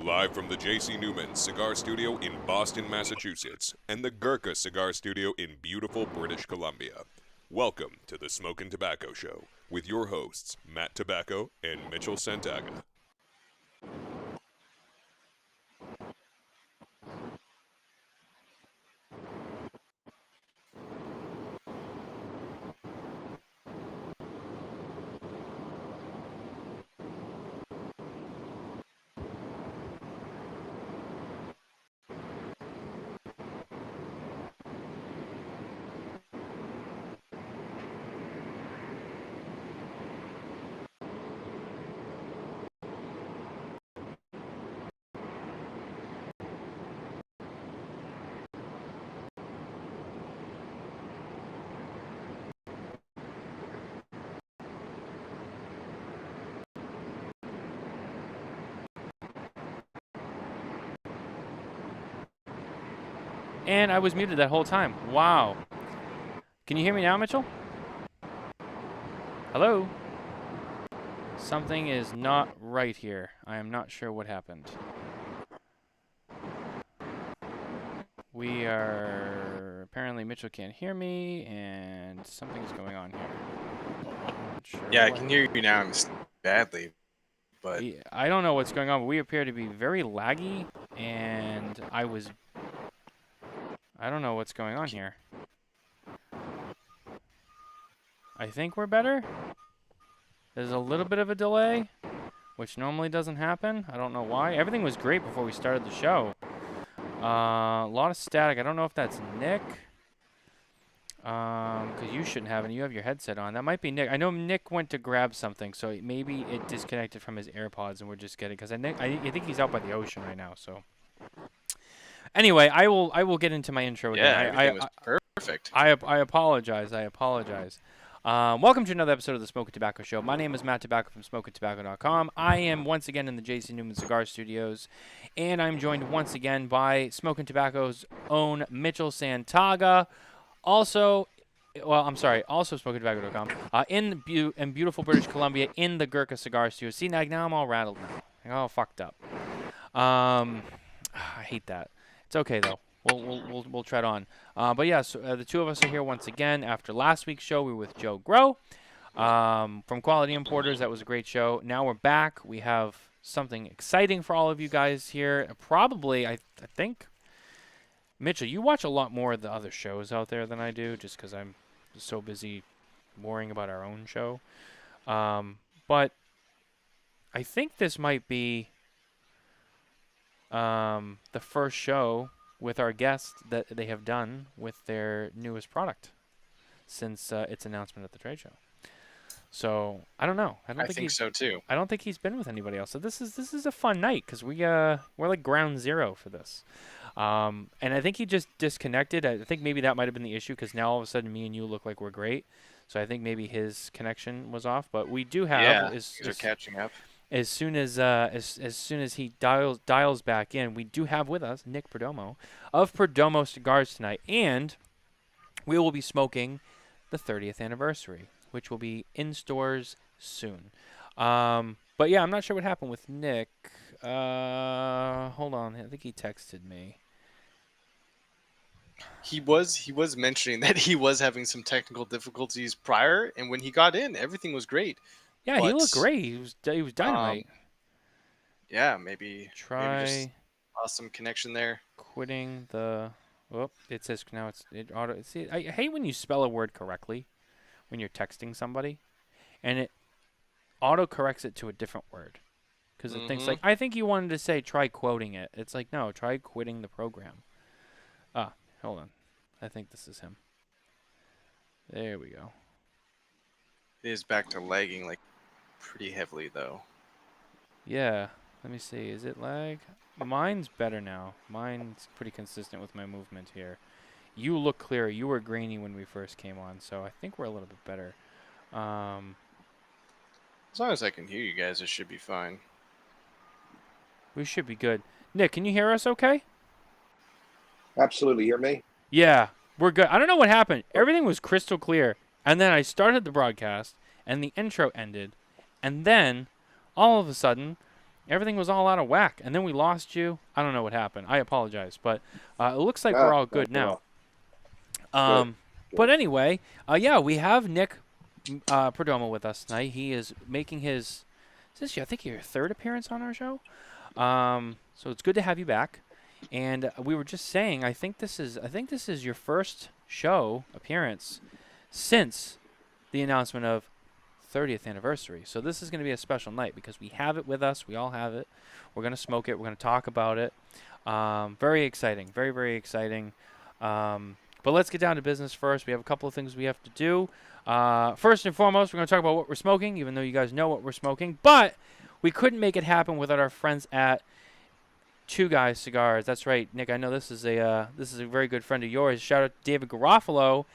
Live from the J.C. Newman Cigar Studio in Boston, Massachusetts, and the Gurkha Cigar Studio in beautiful British Columbia. Welcome to the Smokin Tabacco Show with your hosts, Matt Tobacco and Mitchell Santaga. And I was muted that whole time. Wow. Can you hear me now, Mitchell? Hello? Something is not right here. I am not sure what happened. Apparently Mitchell can't hear me, and something's going on here. Not sure Yeah, I what. can hear you now badly, but I don't know what's going on, but we appear to be very laggy, and I don't know what's going on here. I think we're better. There's a little bit of a delay, which normally doesn't happen. I don't know why. Everything was great before we started the show. A lot of static. I don't know if that's Nick. Because you shouldn't have any. You have your headset on. That might be Nick. I know Nick went to grab something, so maybe it disconnected from his AirPods, and we're just getting. Because I think he's out by the ocean right now. So anyway, I will get into my intro again. yeah, everything was perfect. I apologize. Welcome to another episode of the Smokin Tabacco Show. My name is Matt Tobacco from SmokinTabacco.com. I am once again in the J.C. Newman Cigar Studios, and I'm joined once again by Smokin Tabacco's own Mitchell Santaga. Also SmokinTabacco.com. In beautiful British Columbia, in the Gurkha Cigar Studio. See, now I'm all rattled now. I'm all fucked up. I hate that. It's okay though. We'll tread on. But yeah, so, the two of us are here once again. After last week's show, we were with Joe Grow from Quality Importers. That was a great show. Now we're back. We have something exciting for all of you guys here. Probably, I think, Mitchell, you watch a lot more of the other shows out there than I do, just because I'm so busy worrying about our own show. But I think this might be the first show with our guests that they have done with their newest product since its announcement at the trade show. So I don't know. I think so too. I don't think he's been with anybody else. So this is a fun night because we're like ground zero for this. And I think he just disconnected. I think maybe that might have been the issue because now all of a sudden me and you look like we're great. So I think maybe his connection was off. But we do have they're catching up. As soon as he dials back in, we do have with us Nick Perdomo of Perdomo Cigars tonight, and we will be smoking the 30th anniversary, which will be in stores soon. But yeah, I'm not sure what happened with Nick. Hold on, I think he texted me. He was mentioning that he was having some technical difficulties prior, and when he got in, everything was great. Yeah, he looked great. He was dynamite. Yeah, maybe just lost some connection there. Quitting the. Oh, it says now it auto. See, I hate when you spell a word correctly when you're texting somebody, and it auto corrects it to a different word because it thinks like I think you wanted to say try quoting it. It's like no, try quitting the program. Hold on, I think this is him. There we go. It is back to lagging like pretty heavily though. Yeah, let me see. Is it lag? Mine's better now. Mine's pretty consistent with my movement here. You look clearer. You were grainy when we first came on, so I think we're a little bit better. As long as I can hear you guys, it should be fine. We should be good. Nick, can you hear us okay? Absolutely. Hear me? Yeah, we're good. I don't know what happened. Everything was crystal clear. And then I started the broadcast, and the intro ended. And then, all of a sudden, everything was all out of whack, and then we lost you. I don't know what happened. I apologize, but it looks like we're all good now. But anyway, yeah, we have Nick Perdomo with us tonight. He is making his, I think, your third appearance on our show. So it's good to have you back. And we were just saying, I think this is your first show appearance since the announcement of 30th anniversary. So this is going to be a special night because we have it with us. We all have it. We're going to smoke it. We're going to talk about it. Very exciting. Very, very exciting. But let's get down to business first. We have a couple of things we have to do. First and foremost, we're going to talk about what we're smoking, even though you guys know what we're smoking. But we couldn't make it happen without our friends at Two Guys Cigars. That's right, Nick. I know this is a very good friend of yours. Shout out to David Garofalo,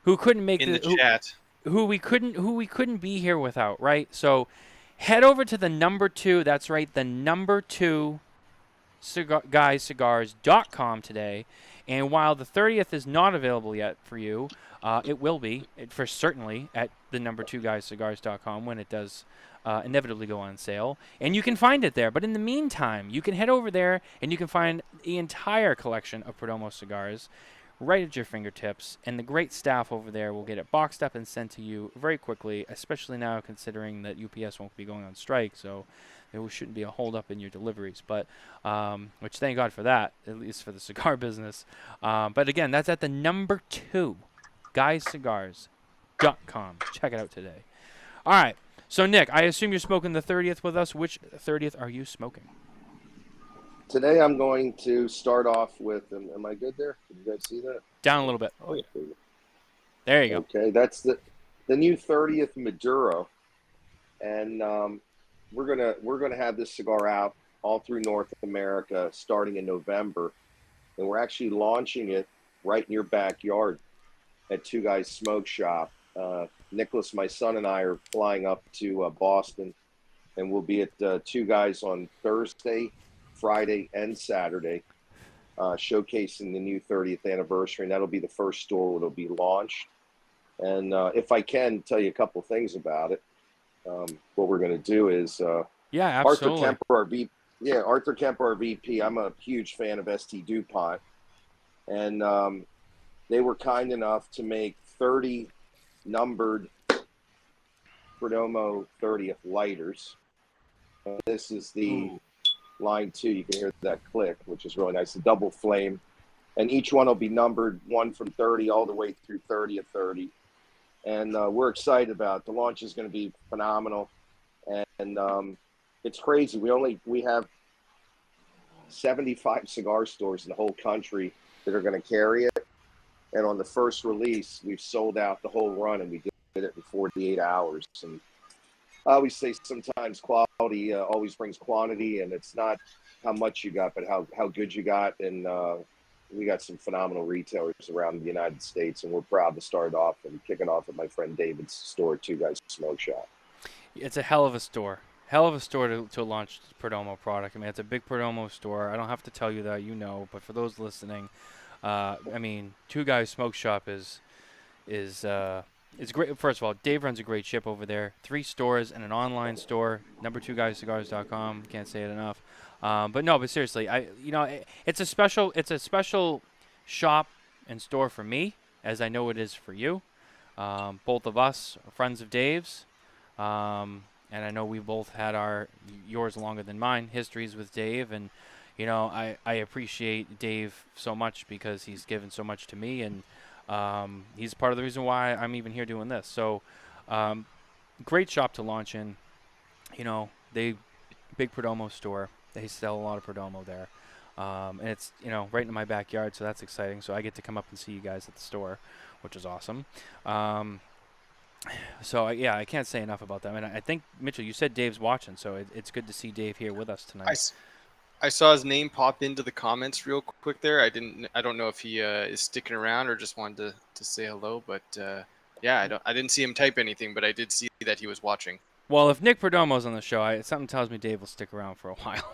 who couldn't make the chat. Who we couldn't be here without. Right. So head over to the number 2. That's right, the number 2 guyscigars.com today. And while the 30th is not available yet for you, it will be for certainly at the number 2 guyscigars.com when it does inevitably go on sale. And you can find it there. But in the meantime, you can head over there and you can find the entire collection of Perdomo cigars right at your fingertips. And the great staff over there will get it boxed up and sent to you very quickly, especially now considering that UPS won't be going on strike. So there shouldn't be a holdup in your deliveries, but which thank God for that, at least for the cigar business. But again, that's at the number 2 guyscigars.com. Check it out today. All right. So, Nick, I assume you're smoking the 30th with us. Which 30th are you smoking? Today I'm going to start off with, am I good there? Can you guys see that? Down a little bit. Oh, yeah. There you go. Okay, that's the new 30th Maduro. And we're gonna have this cigar out all through North America starting in November. And we're actually launching it right in your backyard at Two Guys Smoke Shop. Nicholas, my son, and I are flying up to Boston, and we'll be at Two Guys on Thursday, Friday, and Saturday, showcasing the new 30th anniversary. And that'll be the first store where it'll be launched. And if I can tell you a couple things about it, what we're going to do is yeah, absolutely. Arthur Kemper, our VP. I'm a huge fan of ST DuPont, and they were kind enough to make 30 numbered Perdomo 30th lighters. This is the line 2. You can hear that click, which is really nice. A double flame, and each one will be numbered 1 from 30 all the way through 30 of 30. And we're excited about it. The launch is going to be phenomenal, and it's crazy. We have 75 cigar stores in the whole country that are going to carry it. And on the first release, we've sold out the whole run, and we did it in 48 hours. And I always say sometimes quality always brings quantity, and it's not how much you got, but how good you got. And we got some phenomenal retailers around the United States, and we're proud to start off and kick it off at my friend David's store, Two Guys Smoke Shop. It's a hell of a store. Hell of a store to launch Perdomo product. I mean, it's a big Perdomo store. I don't have to tell you that, you know, but for those listening, I mean, Two Guys Smoke Shop is great. First of all, Dave runs a great ship over there. 3 stores and an online store. Number 2 guyscigars.com. Can't say it enough. But seriously, it's a special shop and store for me, as I know it is for you. Both of us are friends of Dave's, and I know we both had yours longer than mine histories with Dave, and I appreciate Dave so much because he's given so much to me, and he's part of the reason why I'm even here doing this. So, great shop to launch in. Big Perdomo store. They sell a lot of Perdomo there. And it's, right in my backyard, so that's exciting. So I get to come up and see you guys at the store, which is awesome. I can't say enough about that. And I think, Mitchell, you said Dave's watching, so it's good to see Dave here with us tonight. I saw his name pop into the comments real quick there. I don't know if he is sticking around or just wanted to say hello, but I didn't see him type anything, but I did see that he was watching. Well, if Nick Perdomo's on the show, something tells me Dave will stick around for a while.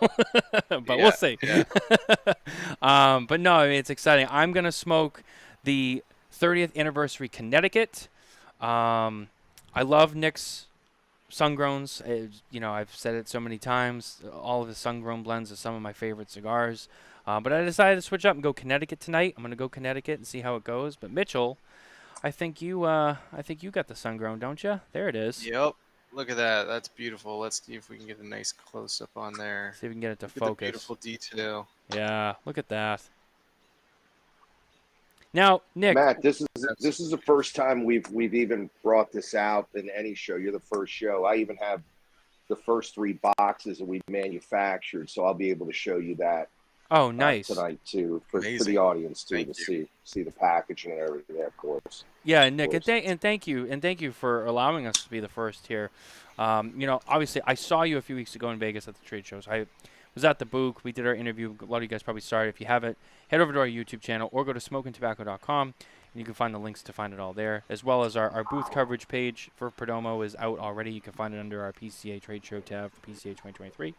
But we'll see. Yeah. But no, I mean, it's exciting. I'm going to smoke the 30th Anniversary Connecticut. I love Nick's sun-growns. I've said it so many times. All of the sun-grown blends are some of my favorite cigars. But I decided to switch up and go Connecticut tonight. I'm going to go Connecticut and see how it goes. But Mitchell, I think you got the sun-grown, don't you? There it is. Yep. Look at that. That's beautiful. Let's see if we can get a nice close-up on there. See if we can get it to Look at the focus. beautiful detail. Yeah, look at that. Now, Nick, Matt, this is the first time we've even brought this out in any show. You're the first show. I even have the first 3 boxes that we've manufactured, so I'll be able to show you that. Oh, nice. Tonight too, for the audience too, to see the packaging and everything. Of course. Yeah, Nick, and thank you for allowing us to be the first here. Obviously, I saw you a few weeks ago in Vegas at the trade shows. I was at the booth. We did our interview. A lot of you guys probably saw it. If you haven't, head over to our YouTube channel or go to smokintabacco.com, and you can find the links to find it all there, as well as our booth coverage page for Perdomo is out already. You can find it under our PCA Trade Show tab for PCA 2023.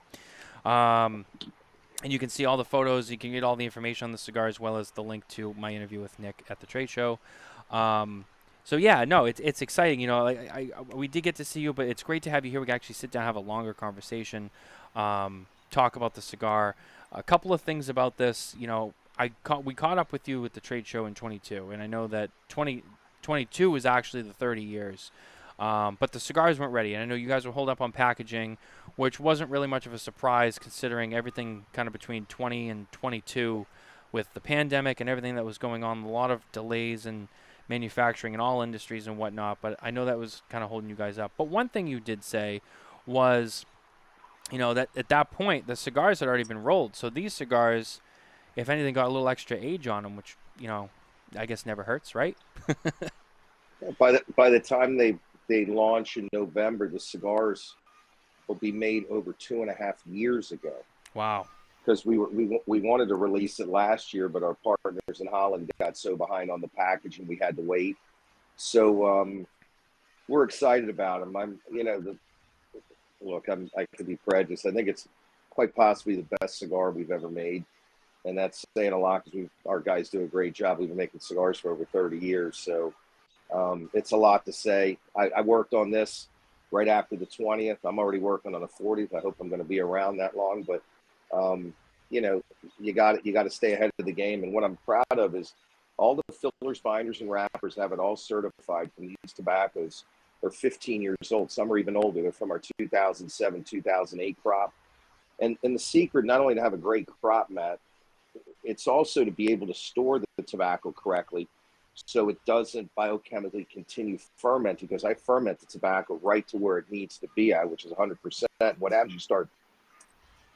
And you can see all the photos. You can get all the information on the cigar, as well as the link to my interview with Nick at the trade show. So yeah, no, it's exciting. We did get to see you, but it's great to have you here. We can actually sit down and have a longer conversation, talk about the cigar. A couple of things about this. We caught up with you at the trade show in 22, and I know that 2022 was actually the 30 years. But the cigars weren't ready, and I know you guys were holed up on packaging, which wasn't really much of a surprise considering everything kind of between 20 and 22 with the pandemic and everything that was going on, a lot of delays in manufacturing in all industries and whatnot, but I know that was kind of holding you guys up. But one thing you did say was, that at that point, the cigars had already been rolled, so these cigars, if anything, got a little extra age on them, which, I guess never hurts, right? By the time they launch in November, the cigars will be made over 2.5 years ago. Wow. Because we wanted to release it last year, but our partners in Holland got so behind on the packaging we had to wait. So we're excited about them. I could be prejudiced. I think it's quite possibly the best cigar we've ever made, and that's saying a lot because our guys do a great job. We've been making cigars for over 30 years, so it's a lot to say. I worked on this right after the 20th. I'm already working on the 40th. I hope I'm going to be around that long, but you got to stay ahead of the game. And what I'm proud of is all the fillers, binders, and wrappers have it all certified from these tobaccos. They're 15 years old. Some are even older. They're from our 2007, 2008 crop. And the secret, not only to have a great crop, Matt, it's also to be able to store the tobacco correctly so it doesn't biochemically continue fermenting, because I ferment the tobacco right to where it needs to be at, which is 100%. What happens, you start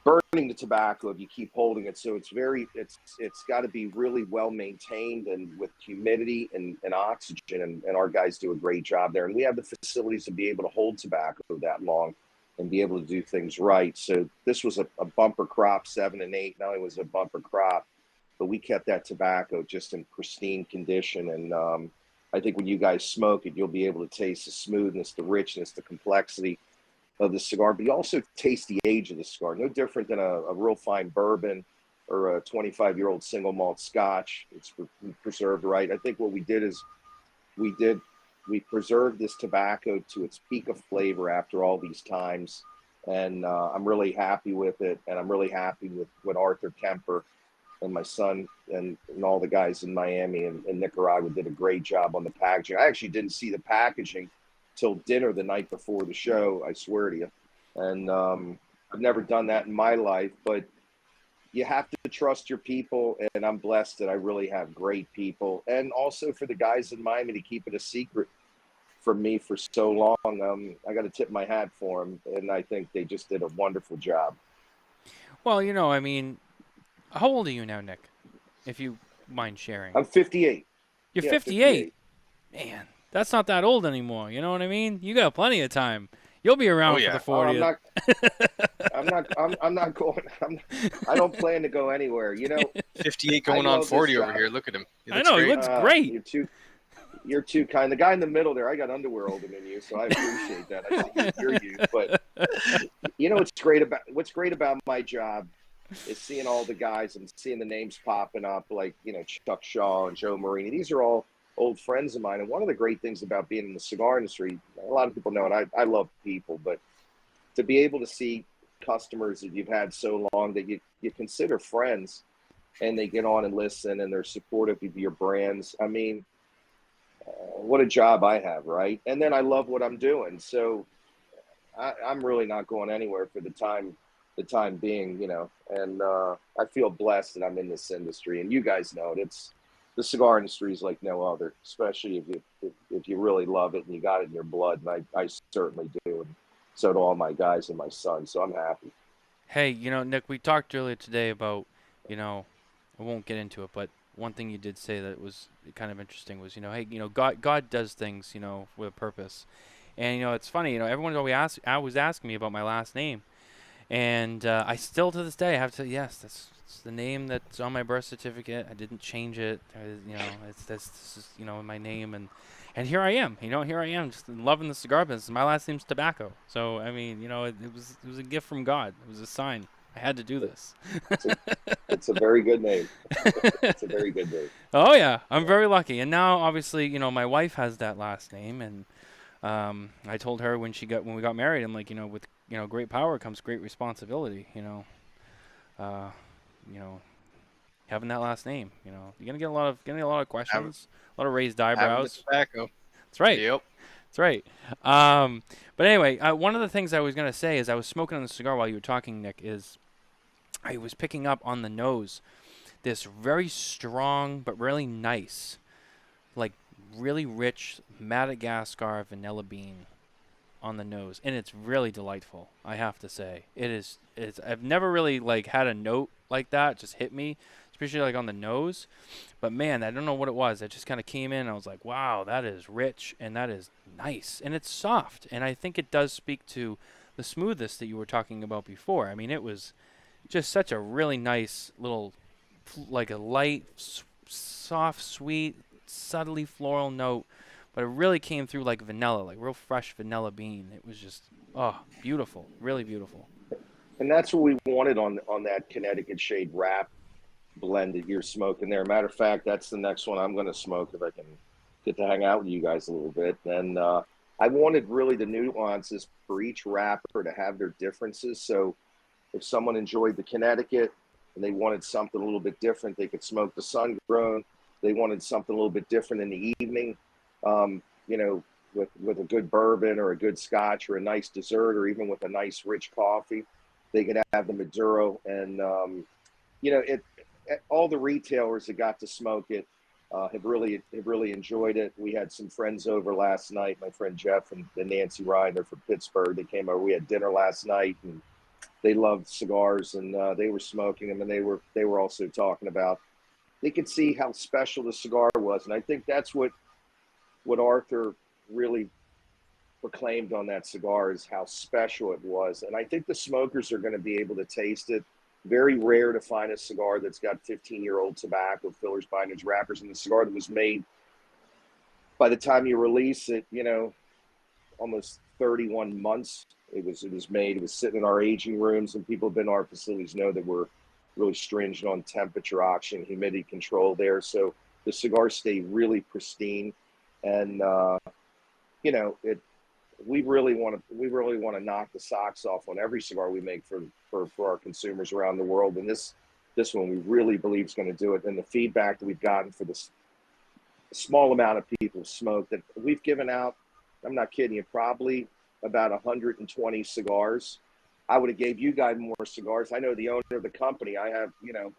burning the tobacco if you keep holding it. So it's got to be really well maintained and with humidity and oxygen. And our guys do a great job there. And we have the facilities to be able to hold tobacco that long and be able to do things right. So this was a bumper crop, 7 and 8. Not only was it a bumper crop, but we kept that tobacco just in pristine condition. And I think when you guys smoke it, you'll be able to taste the smoothness, the richness, the complexity of the cigar, but you also taste the age of the cigar. No different than a real fine bourbon or a 25-year-old single malt scotch. It's preserved right. I think what we did is we preserved this tobacco to its peak of flavor after all these times. And I'm really happy with it. And I'm really happy with what Arthur Kemper and my son and all the guys in Miami and Nicaragua did a great job on the packaging. I actually didn't see the packaging till dinner the night before the show, I swear to you. And I've never done that in my life, but you have to trust your people, and I'm blessed that I really have great people. And also for the guys in Miami to keep it a secret from me for so long, I got to tip my hat for them, and I think they just did a wonderful job. Well, how old are you now, Nick, if you mind sharing? I'm 58. You're 58? Man, that's not that old anymore. You know what I mean? You got plenty of time. You'll be around for the 40th. I'm not going. I don't plan to go anywhere. 58 going on 40 over here. Look at him. I know, he looks great. You're too kind. The guy in the middle there, I got underwear older than you, so I appreciate that. I see your youth. But what's great about my job is seeing all the guys and seeing the names popping up, like Chuck Shaw and Joe Marini. These are all old friends of mine. And one of the great things about being in the cigar industry, a lot of people know it, I love people, but to be able to see customers that you've had so long that you consider friends, and they get on and listen and they're supportive of your brands. I mean, what a job I have, right? And then I love what I'm doing. So I'm really not going anywhere for the time being, you know, and I feel blessed that I'm in this industry. And you guys know it. It's the cigar industry is like no other, especially if you really love it and you got it in your blood. And I certainly do. And so do all my guys and my son. So I'm happy. Hey, you know, Nick, we talked earlier today about, you know, I won't get into it, but one thing you did say that was kind of interesting was, you know, hey, you know, God does things, you know, with a purpose. And, you know, it's funny, you know, everyone's always asking me about my last name. And I still, to this day, have to say, yes, that's the name that's on my birth certificate. I didn't change it. You know, this is, you know, my name. And here I am, you know, just loving the cigar business. My last name's Tobacco. So, I mean, you know, it was a gift from God. It was a sign. I had to do this. It's a very good name. It's a very good name. Oh, yeah. I'm very lucky. And now, obviously, you know, my wife has that last name. And I told her when we got married, I'm like, you know, with, you know, great power comes great responsibility, you know. You know, having that last name, you know. You're going to get a lot of questions, a lot of raised eyebrows. Tobacco. That's right. Yep. That's right. But anyway, one of the things I was going to say is I was smoking on the cigar while you were talking, Nick, is I was picking up on the nose this very strong but really nice, like really rich Madagascar vanilla bean on the nose, and it's really delightful, I have to say. It's I've never really like had a note like that just hit me, especially like on the nose. But man, I don't know what it was. It just kind of came in. And I was like, wow, that is rich and that is nice. And it's soft. And I think it does speak to the smoothness that you were talking about before. I mean, it was just such a really nice little, like a light, soft, sweet, subtly floral note. But it really came through like vanilla, like real fresh vanilla bean. It was just, oh, beautiful. Really beautiful. And that's what we wanted on that Connecticut Shade Wrap blend that you're smoking there. Matter of fact, that's the next one I'm going to smoke if I can get to hang out with you guys a little bit. And I wanted really the nuances for each wrapper to have their differences. So if someone enjoyed the Connecticut and they wanted something a little bit different, they could smoke the sun grown. They wanted something a little bit different in the evening, you know, with a good bourbon or a good scotch or a nice dessert, or even with a nice rich coffee, they could have the Maduro. And you know, all the retailers that got to smoke it have really enjoyed it. We had some friends over last night. My friend Jeff and Nancy Ryan, they're from Pittsburgh. They came over. We had dinner last night, and they loved cigars, and they were smoking them, and they were also talking about. They could see how special the cigar was, and I think that's what Arthur really proclaimed on that cigar, is how special it was. And I think the smokers are going to be able to taste it. Very rare to find a cigar that's got 15-year-old tobacco, fillers, binders, wrappers, and the cigar that was made by the time you release it, you know, almost 31 months it was made. It was sitting in our aging rooms, and people who've been in our facilities know that we're really stringent on temperature, oxygen, humidity control there. So the cigars stay really pristine. And you know, we really want to knock the socks off on every cigar we make for our consumers around the world. And this one we really believe is going to do it. And the feedback that we've gotten for this small amount of people smoke that we've given out, I'm not kidding you, probably about 120 cigars. I would have gave you guys more cigars. I know the owner of the company. I have, you know,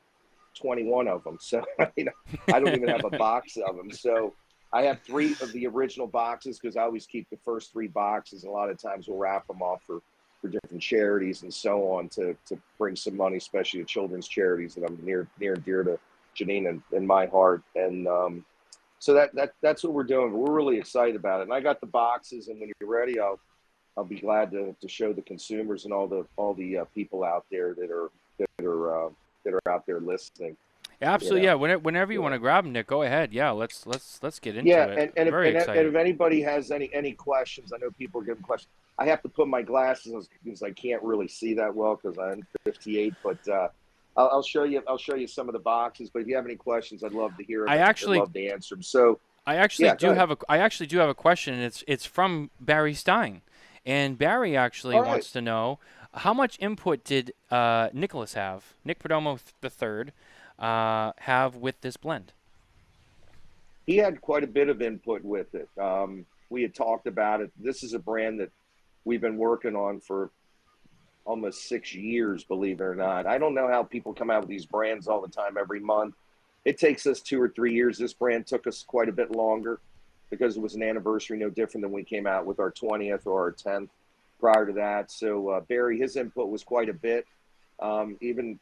21 of them. So you know, I don't even have a box of them. So I have 3 of the original boxes because I always keep the first 3 boxes. And a lot of times we'll wrap them off for different charities and so on to bring some money, especially to children's charities that I'm near and dear to Janine and my heart. And so that's what we're doing. We're really excited about it. And I got the boxes, and when you're ready, I'll be glad to show the consumers and all the people out there that are out there listening. Absolutely, You know? yeah. Whenever you want to grab them, Nick, go ahead. Yeah, let's get into it. And Very excited. if anybody has any questions, I know people are giving questions. I have to put my glasses on because I can't really see that well because I'm 58. But I'll show you some of the boxes. But if you have any questions, I'd love to hear them. I'd love to answer them. So I actually Yeah, go ahead. I actually do have a question, and it's from Barry Stein, and Barry actually All right. wants to know how much input did Nicholas have, Nick Perdomo the third, have with this blend? He had quite a bit of input with it. We had talked about it. This is a brand that we've been working on for almost 6 years, believe it or not. I don't know how people come out with these brands all the time every month. It takes us 2 or 3 years. This brand took us quite a bit longer because it was an anniversary, no different than we came out with our 20th or our 10th prior to that. So Barry, his input was quite a bit. Even,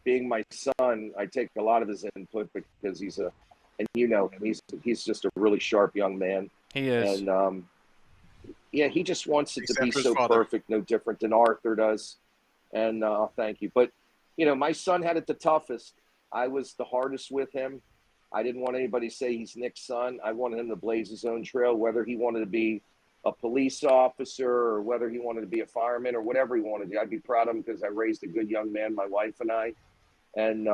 being my son, I take a lot of his input because he's and he's just a really sharp young man. He is. And yeah, he just wants it to Except be for his so father. perfect, no different than Arthur does. And thank you. But, my son had it the toughest. I was the hardest with him. I didn't want anybody to say he's Nick's son. I wanted him to blaze his own trail, whether he wanted to be a police officer or whether he wanted to be a fireman or whatever he wanted to do. I'd be proud of him because I raised a good young man, my wife and I. And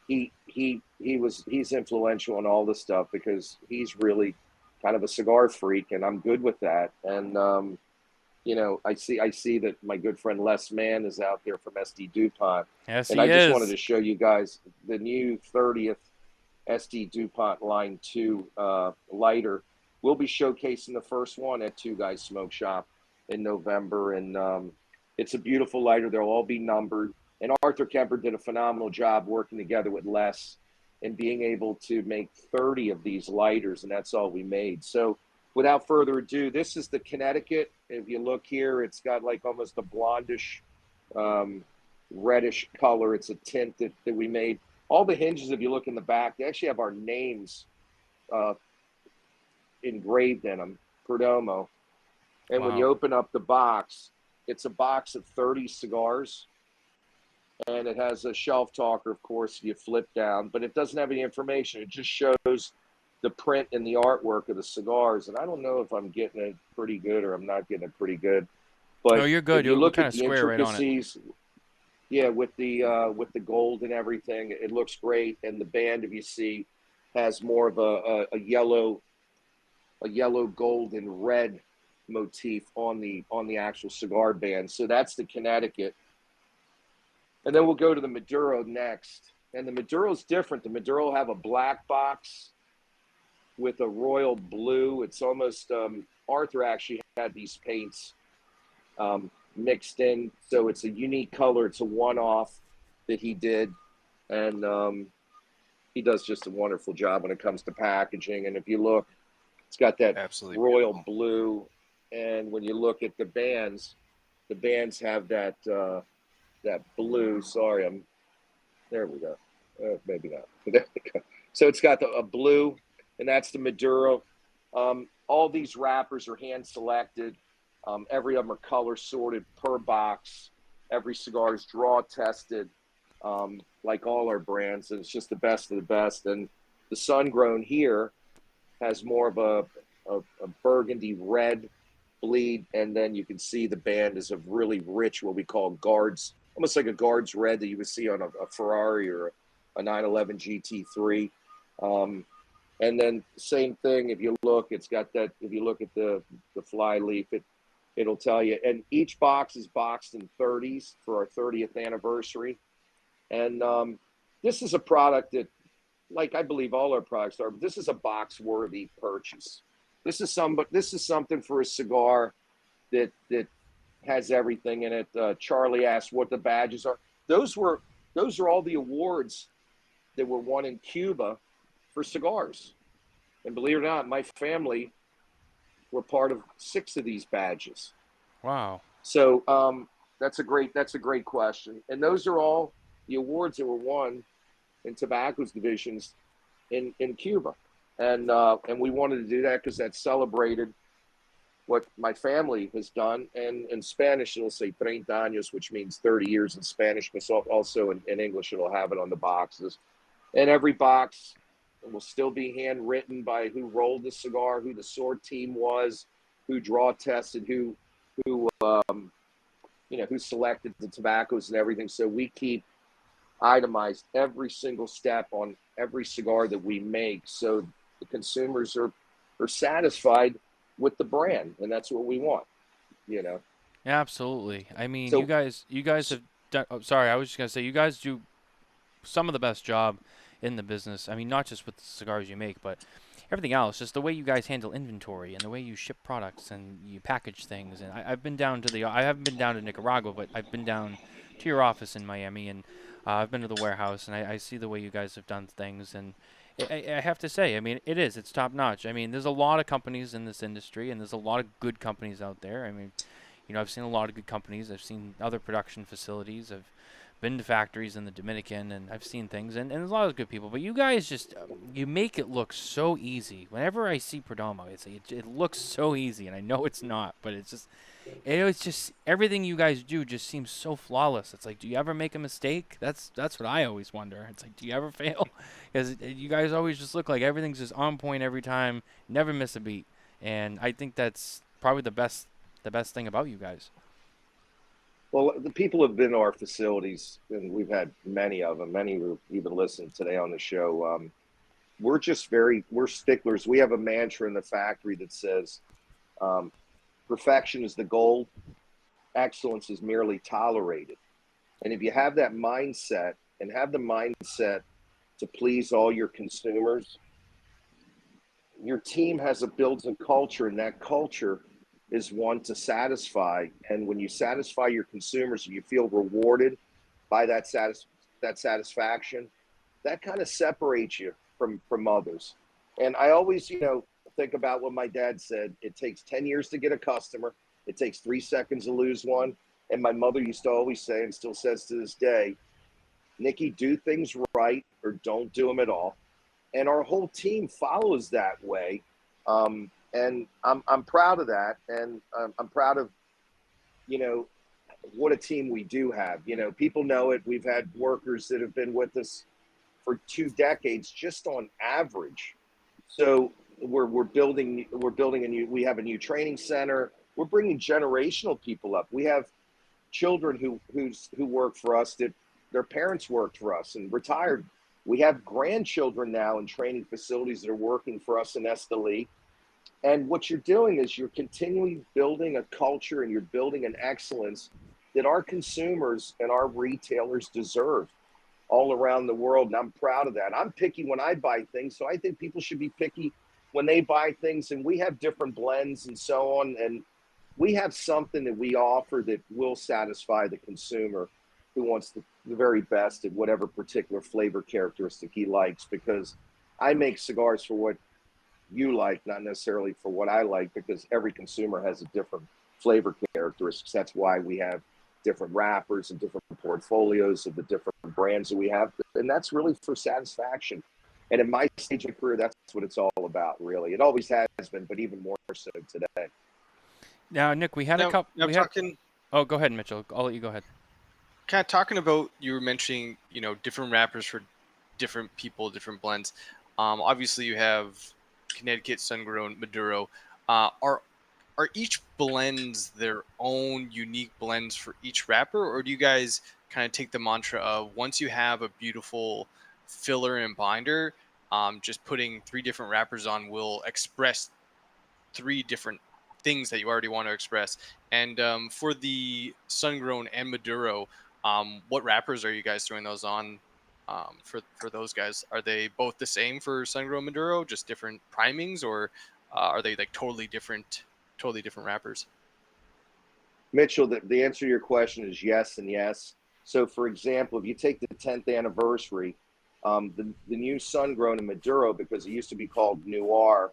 he's influential in all this stuff because he's really kind of a cigar freak, and I'm good with that. And I see that my good friend Les Mann is out there from SD DuPont. Yes, And he I just is. wanted to show you guys the new 30th SD DuPont Line 2 lighter. We'll be showcasing the first one at Two Guys Smoke Shop in November. And it's a beautiful lighter. They'll all be numbered. And Arthur Kemper did a phenomenal job working together with Les and being able to make 30 of these lighters. And that's all we made. So without further ado, this is the Connecticut. If you look here, it's got like almost a blondish, reddish color. It's a tint that we made. All the hinges, if you look in the back, they actually have our names engraved in them, Perdomo. And when Wow. you open up the box, it's a box of 30 cigars. And it has a shelf talker, of course, you flip down, but it doesn't have any information. It just shows the print and the artwork of the cigars. And I don't know if I'm getting it pretty good or I'm not getting it pretty good. But No, you're good. if you You're look kind at of the square right on it. intricacies, yeah, with the gold and everything, it looks great. And the band, if you see, has more of a yellow, gold and red motif on the actual cigar band. So that's the Connecticut. And then we'll go to the Maduro next. And the Maduro is different. The Maduro will have a black box with a royal blue. It's almost, Arthur actually had these paints mixed in. So it's a unique color. It's a one-off that he did. And he does just a wonderful job when it comes to packaging. And if you look, it's got that Absolutely royal beautiful. blue. And when you look at the bands have that blue. Sorry, there we go. Maybe not. There we go. So it's got a blue, and that's the Maduro. All these wrappers are hand selected. Every of them are color sorted per box. Every cigar is draw tested, like all our brands. And it's just the best of the best. And the sun grown here has more of a burgundy red bleed, and then you can see the band is a really rich, what we call guards, almost like a guards red that you would see on a Ferrari or a 911 GT3. And then same thing, if you look, it's got that, if you look at the fly leaf, it'll tell you. And each box is boxed in 30s for our 30th anniversary. And this is a product that, like I believe all our products are, but this is a box-worthy purchase. This is something for a cigar that has everything in it. Charlie asked what the badges are. Those are all the awards that were won in Cuba for cigars. And believe it or not, my family were part of 6 of these badges. Wow. So that's a great question. And those are all the awards that were won in tobacco's divisions in Cuba. And we wanted to do that because that celebrated what my family has done. And in Spanish, it'll say 30 años, which means 30 years in Spanish, but also in English, it'll have it on the boxes. And every box will still be handwritten by who rolled the cigar, who the sword team was, who draw tested, who selected the tobaccos and everything. So we keep itemized every single step on every cigar that we make. So the consumers are satisfied with the brand, and that's what we want, you know. Absolutely. I mean, So you guys have done. Oh, sorry, I was just gonna say you guys do some of the best job in the business. I mean, not just with the cigars you make, but everything else. Just the way you guys handle inventory and the way you ship products and you package things. And I've been down to I haven't been down to Nicaragua, but I've been down to your office in Miami, and I've been to the warehouse, and I see the way you guys have done things. And I have to say, I mean, it's top notch. I mean, there's a lot of companies in this industry, and there's a lot of good companies out there. I mean, I've seen a lot of good companies. I've seen other production facilities. I've been to factories in the Dominican, and I've seen things, and there's a lot of good people. But you guys just, you make it look so easy. Whenever I see Perdomo, it looks so easy, and I know it's not, but it's just everything you guys do just seems so flawless. It's like, do you ever make a mistake? That's what I always wonder. It's like, do you ever fail? Because you guys always just look like everything's just on point every time, never miss a beat, and I think that's probably the best thing about you guys. Well, the people have been to our facilities, and we've had many of them. Many who even listened today on the show. We're sticklers. We have a mantra in the factory that says, perfection is the goal, excellence is merely tolerated. And if you have that mindset and have the mindset to please all your consumers, your team builds a culture, and that culture is one to satisfy. And when you satisfy your consumers and you feel rewarded by that satisfaction, that kind of separates you from others. And I always, think about what my dad said. It takes 10 years to get a customer. It takes 3 seconds to lose one. And my mother used to always say, and still says to this day, Nicky, do things right or don't do them at all. And our whole team follows that way. And I'm proud of that. And I'm proud of, what a team we do have. People know it. We've had workers that have been with us for 2 decades, just on average. So we're building we have a new training center. We're bringing generational people up. We have children who work for us that their parents worked for us and retired. We have grandchildren now in training facilities that are working for us in Esteli. And what you're doing is you're continually building a culture, and you're building an excellence that our consumers and our retailers deserve all around the world. And I'm proud of that. I'm picky when I buy things, so I think people should be picky when they buy things. And we have different blends and so on. And we have something that we offer that will satisfy the consumer who wants the very best at whatever particular flavor characteristic he likes, because I make cigars for what you like, not necessarily for what I like, because every consumer has a different flavor characteristics. That's why we have different wrappers and different portfolios of the different brands that we have. And that's really for satisfaction. And in my stage of career, that's what it's all about, really. It always has been, but even more so today. Now, Nick, we had a couple. Oh, go ahead, Mitchell. I'll let you go ahead. Kind of talking about, you were mentioning, different wrappers for different people, different blends. Obviously, you have Connecticut, Sun-Grown, Maduro. Are each blends their own unique blends for each wrapper, or do you guys kind of take the mantra of, once you have a beautiful filler and binder, just putting 3 different wrappers on will express 3 different things that you already want to express? And for the Sun-Grown and Maduro, what wrappers are you guys throwing those on? For those guys, are they both the same for Sun-Grown Maduro, just different primings, or are they like totally different wrappers? Mitchell, the answer to your question is yes and yes. So, for example, if you take the 10th anniversary, the new Sun-Grown and Maduro, because it used to be called Noir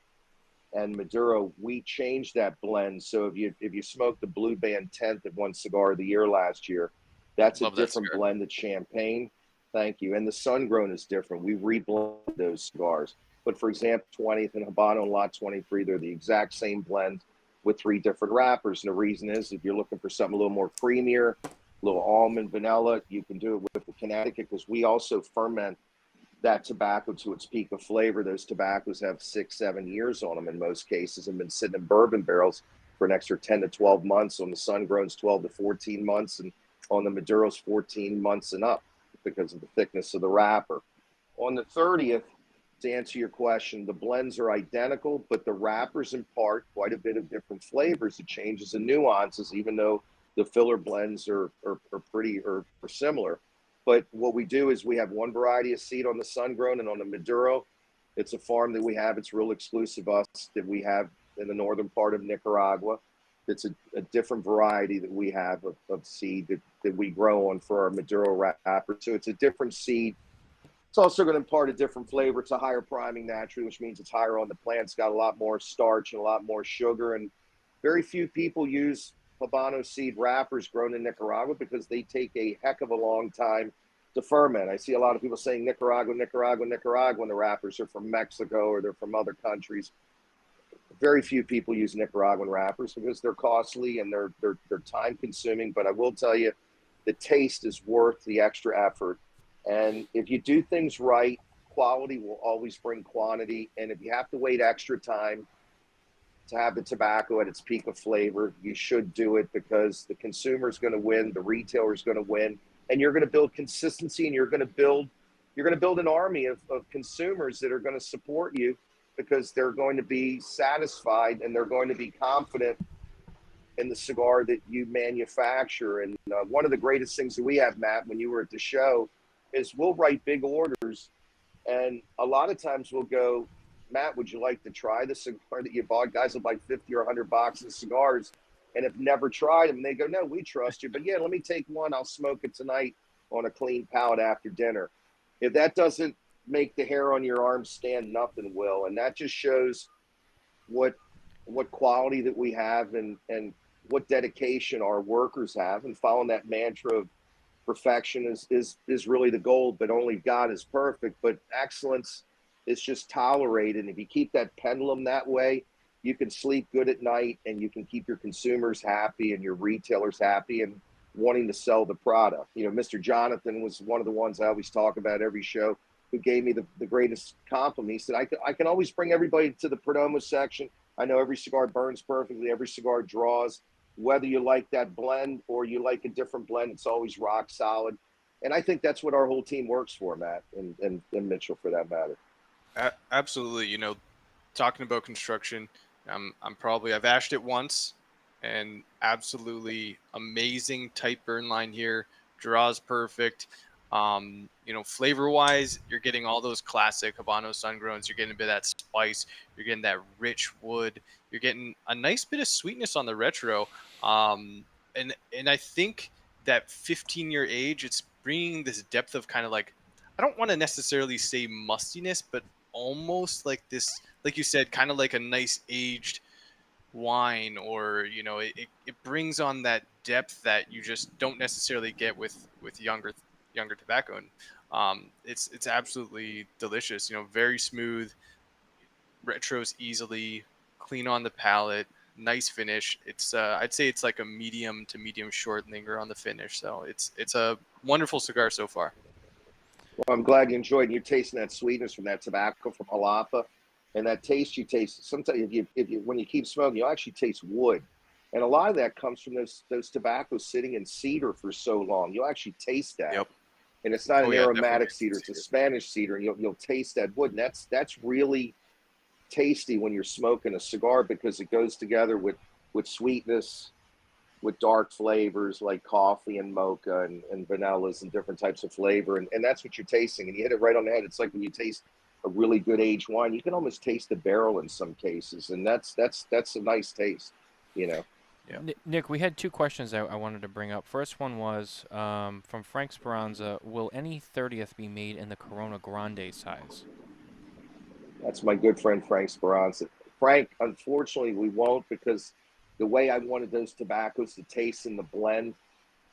and Maduro, we changed that blend. So if you smoked the Blue Band 10th that won Cigar of the Year last year, that's a different blended champagne. Thank you. And the Sun-Grown is different. We reblend those cigars. But for example, 20th and Habano and Lot 23, they're the exact same blend with 3 different wrappers. And the reason is, if you're looking for something a little more creamier, a little almond vanilla, you can do it with the Connecticut, because we also ferment that tobacco to its peak of flavor. Those tobaccos have 6-7 years on them in most cases, and been sitting in bourbon barrels for an extra 10 to 12 months. On the Sun-Grown's 12 to 14 months, and on the Maduro's 14 months and up, because of the thickness of the wrapper. On the 30th, to answer your question, the blends are identical, but the wrappers impart quite a bit of different flavors. It changes and nuances, even though the filler blends are pretty or similar. But what we do is we have one variety of seed on the sun-grown, and on the Maduro, it's a farm that we have. It's real exclusive us that we have in the northern part of Nicaragua. It's a different variety that we have of seed that we grow on for our Maduro wrapper. So it's a different seed. It's also going to impart a different flavor. It's a higher priming naturally, which means it's higher on the plant. It's got a lot more starch and a lot more sugar. And very few people use Habano seed wrappers grown in Nicaragua because they take a heck of a long time to ferment. I see a lot of people saying Nicaragua, Nicaragua, Nicaragua, when the wrappers are from Mexico or they're from other countries. Very few people use Nicaraguan wrappers because they're costly and they're time consuming. But I will tell you, the taste is worth the extra effort. And if you do things right, quality will always bring quantity. And if you have to wait extra time to have the tobacco at its peak of flavor, you should do it because the consumer is going to win, the retailer is going to win, and you're going to build consistency, and you're going to build an army of consumers that are going to support you because they're going to be satisfied and they're going to be confident in the cigar that you manufacture. And one of the greatest things that we have, Matt, when you were at the show, is we'll write big orders, and a lot of times we'll go, Matt, would you like to try the cigar that you bought? Guys will buy 50 or 100 boxes of cigars and have never tried them. And they go, no, we trust you. But yeah, let me take one. I'll smoke it tonight on a clean palate after dinner. If that doesn't make the hair on your arm stand, nothing will. And that just shows what quality that we have and what dedication our workers have. And following that mantra of perfection is really the goal, but only God is perfect. But excellence is just tolerated. And if you keep that pendulum that way, you can sleep good at night and you can keep your consumers happy and your retailers happy and wanting to sell the product. You know, Mr. Jonathan was one of the ones I always talk about every show who gave me the greatest compliment. He said, I can always bring everybody to the Perdomo section. I know every cigar burns perfectly. Every cigar draws. Whether you like that blend or you like a different blend, it's always rock solid. And I think that's what our whole team works for, Matt, and Mitchell for that matter. Absolutely. You know, talking about construction, I've ashed it once, and absolutely amazing tight burn line here. Draws perfect. You know, flavor wise, you're getting all those classic Habano sun-growns. You're getting a bit of that spice. You're getting that rich wood. You're getting a nice bit of sweetness on the retro. And I think that 15-year age, it's bringing this depth of kind of like, I don't want to necessarily say mustiness, but almost like this, like you said, kind of like a nice aged wine, or you know, it brings on that depth that you just don't necessarily get with younger tobacco. And it's absolutely delicious. You know, very smooth, retros easily, clean on the palate, nice finish. It's I'd say it's like a medium to medium short linger on the finish. So it's a wonderful cigar so far. Well, I'm glad you enjoyed it. You're tasting that sweetness from that tobacco from Jalapa, and that taste you taste. Sometimes if you when you keep smoking, you'll actually taste wood, and a lot of that comes from those tobaccos sitting in cedar for so long. You'll actually taste that. Yep. And it's not an aromatic definitely. cedar; it's a Spanish cedar, and you'll taste that wood. And that's really tasty when you're smoking a cigar because it goes together with sweetness, with dark flavors like coffee and mocha and vanillas and different types of flavor. And that's what you're tasting. And you hit it right on the head. It's like when you taste a really good aged wine, you can almost taste the barrel in some cases. And that's a nice taste, you know. Yeah. Nick, we had two questions I wanted to bring up. First one was from Frank Speranza. Will any 30th be made in the Corona Grande size? That's my good friend, Frank Speranza. Frank, unfortunately, we won't because the way I wanted those tobaccos to taste in the blend,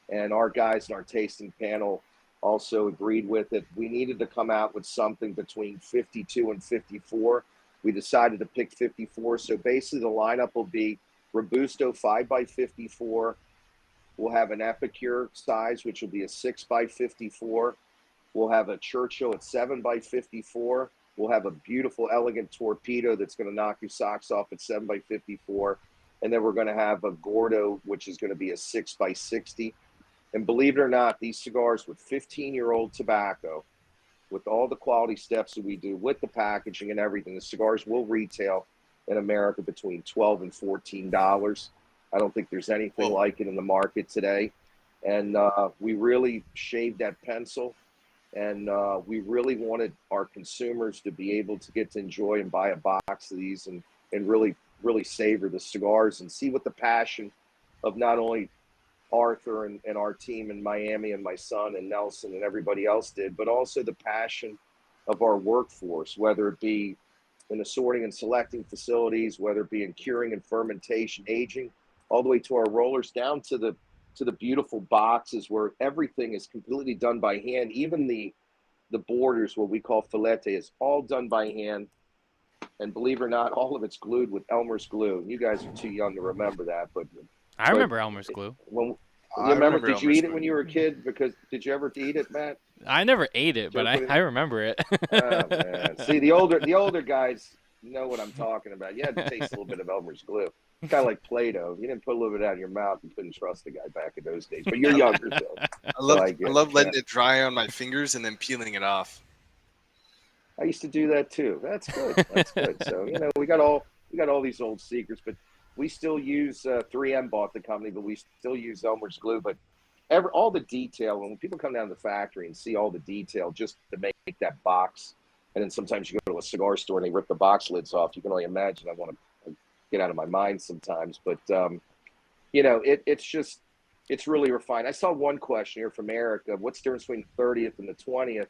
and our guys in our tasting panel also agreed with it. We needed to come out with something between 52 and 54. We decided to pick 54. So basically the lineup will be Robusto 5x54. We'll have an Epicure size, which will be a 6x54. We'll have a Churchill at 7x54. We'll have a beautiful, elegant Torpedo that's going to knock your socks off at 7x54. And then we're going to have a Gordo, which is going to be a 6x60. And believe it or not, these cigars with 15-year-old tobacco with all the quality steps that we do, with the packaging and everything, the cigars will retail in America between $12 and $14. I don't think there's anything like it in the market today. And we really shaved that pencil, and we really wanted our consumers to be able to get to enjoy and buy a box of these and really, really savor the cigars and see what the passion of not only Arthur and our team in Miami and my son and Nelson and everybody else did, but also the passion of our workforce, whether it be in assorting and selecting facilities, whether it be in curing and fermentation, aging, all the way to our rollers, down to the beautiful boxes where everything is completely done by hand. Even the borders, what we call filete, is all done by hand. And believe it or not, all of it's glued with Elmer's glue. You guys are too young to remember that, but I remember Elmer's glue. When you remember, did you eat it when you were a kid? Because did you ever eat it, Matt? I never ate it, but I remember it. Oh, man. See, the older guys know what I'm talking about. You had to taste a little bit of Elmer's glue. Kind of like Play-Doh. You didn't put a little bit out of your mouth. You couldn't trust the guy back in those days. But you're younger, so. I love letting it dry on my fingers and then peeling it off. I used to do that too. That's good. That's good. So, we got all these old secrets, but we still use 3M bought the company, but we still use Elmer's glue. But all the detail, when people come down to the factory and see all the detail just to make that box, and then sometimes you go to a cigar store and they rip the box lids off. You can only imagine. I want to get out of my mind sometimes, but it's really refined. I saw one question here from Erica. What's the difference between the 30th and the 20th?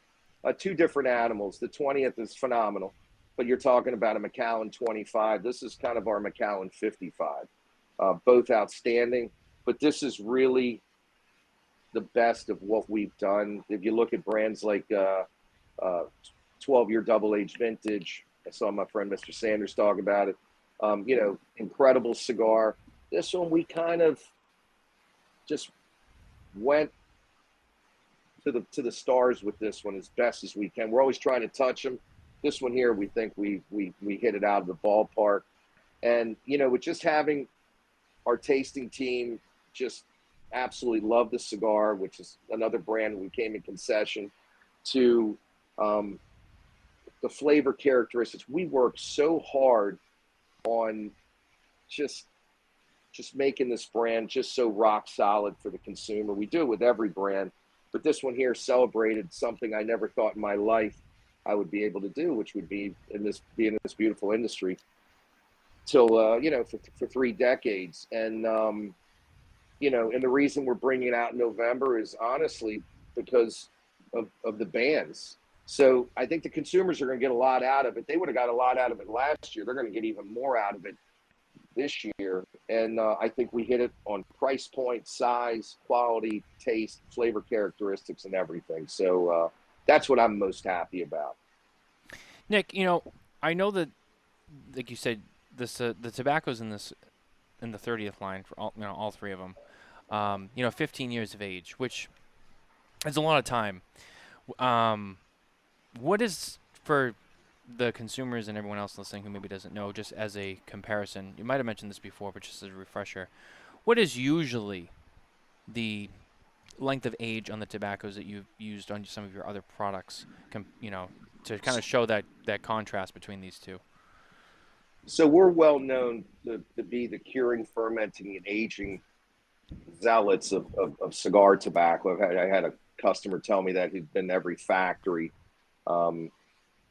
Two different animals. The 20th is phenomenal, but you're talking about a Macallan 25. This is kind of our Macallan 55. Both outstanding, but this is really the best of what we've done. If you look at brands like 12-year double-aged vintage, I saw my friend Mr. Sanders talk about it. Incredible cigar. This one, we kind of just went to the stars with this one as best as we can. We're always trying to touch them. This one here, we think we hit it out of the ballpark. And, with just having our tasting team just absolutely love the cigar, which is another brand we came in concession to, the flavor characteristics. We work so hard on just making this brand just so rock solid for the consumer. We do it with every brand, but this one here celebrated something I never thought in my life I would be able to do, which would be in this beautiful industry till for 3 decades. And and the reason we're bringing it out in November is honestly because of the bans. So I think the consumers are going to get a lot out of it. They would have got a lot out of it last year. They're going to get even more out of it this year. And I think we hit it on price point, size, quality, taste, flavor characteristics, and everything. So that's what I'm most happy about. Nick, I know that, like you said, this the tobacco's in the 30th line for all 3 of them. 15 years of age, which is a lot of time. What is, for the consumers and everyone else listening who maybe doesn't know, just as a comparison, you might have mentioned this before, but just as a refresher, what is usually the length of age on the tobaccos that you've used on some of your other products, to kind of show that contrast between these two? So we're well known to be the curing, fermenting, and aging zealots of cigar tobacco. I had a customer tell me that he'd been to every factory all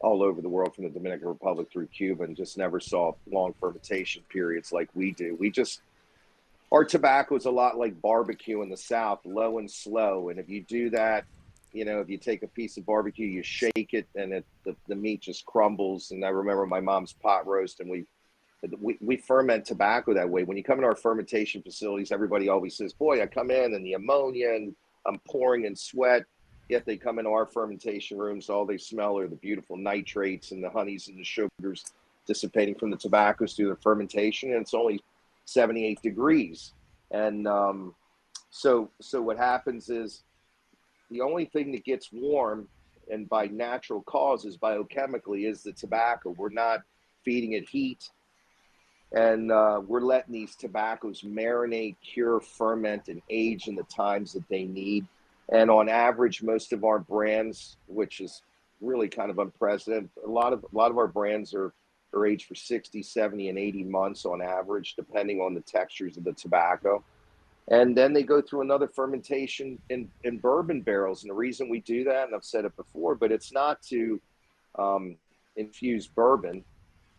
over the world, from the Dominican Republic through Cuba, and just never saw long fermentation periods like we do. Our tobacco is a lot like barbecue in the South, low and slow. And if you do that, if you take a piece of barbecue, you shake it, and the meat just crumbles. And I remember my mom's pot roast, and we ferment tobacco that way. When you come into our fermentation facilities, everybody always says, boy, I come in and the ammonia and I'm pouring in sweat. Yet they come into our fermentation rooms, all they smell are the beautiful nitrates and the honeys and the sugars dissipating from the tobaccos through the fermentation. And it's only 78 degrees. And so what happens is, the only thing that gets warm, and by natural causes, biochemically, is the tobacco. We're not feeding it heat. And we're letting these tobaccos marinate, cure, ferment, and age in the times that they need. And on average, most of our brands, which is really kind of unprecedented. A lot of our brands are aged for 60, 70, and 80 months on average, depending on the textures of the tobacco. And then they go through another fermentation in bourbon barrels. And the reason we do that, and I've said it before, but it's not to infuse bourbon.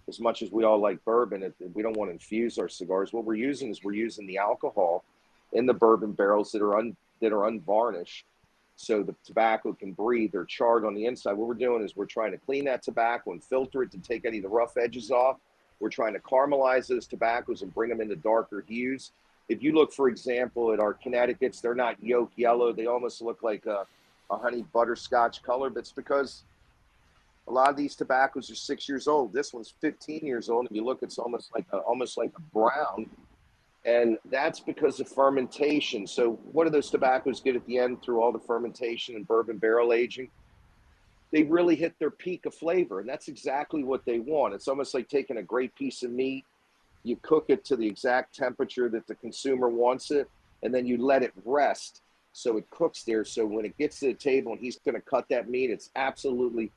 As much as we all like bourbon, we don't want to infuse our cigars. What we're using is the alcohol in the bourbon barrels that are unvarnished, so the tobacco can breathe. They're charred on the inside. What we're doing is we're trying to clean that tobacco and filter it to take any of the rough edges off. We're trying to caramelize those tobaccos and bring them into darker hues. If you look, for example, at our Connecticut's, they're not yolk yellow. They almost look like a honey butterscotch color. But it's because a lot of these tobaccos are 6 years old. This one's 15 years old. If you look, it's almost like a brown. And that's because of fermentation. So what do those tobaccos get at the end through all the fermentation and bourbon barrel aging? They really hit their peak of flavor, and that's exactly what they want. It's almost like taking a great piece of meat, you cook it to the exact temperature that the consumer wants it, and then you let it rest so it cooks there. So when it gets to the table and he's going to cut that meat, it's absolutely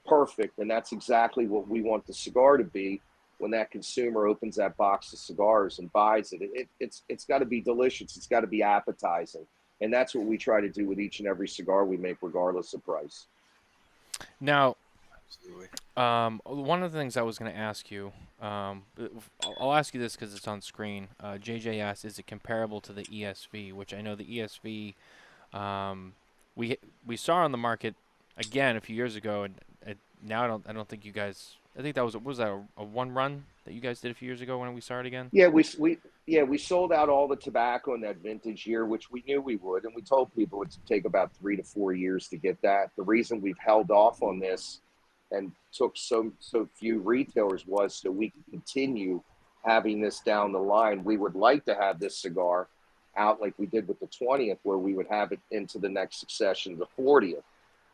perfect, and that's exactly what we want the cigar to be. When that consumer opens that box of cigars and buys it, it's got to be delicious. It's got to be appetizing. And that's what we try to do with each and every cigar we make, regardless of price. Now, Absolutely. one of the things I was going to ask you, I'll ask you this because it's on screen. JJ asked, is it comparable to the ESV? Which I know the ESV, we saw on the market again a few years ago, and now I don't think you guys. I think that was that a one run that you guys did a few years ago when we saw it again? Yeah, we sold out all the tobacco in that vintage year, which we knew we would, and we told people it would take about 3 to 4 years to get that. The reason we've held off on this and took so few retailers was so we can continue having this down the line. We would like to have this cigar out like we did with the 20th, where we would have it into the next succession, the 40th.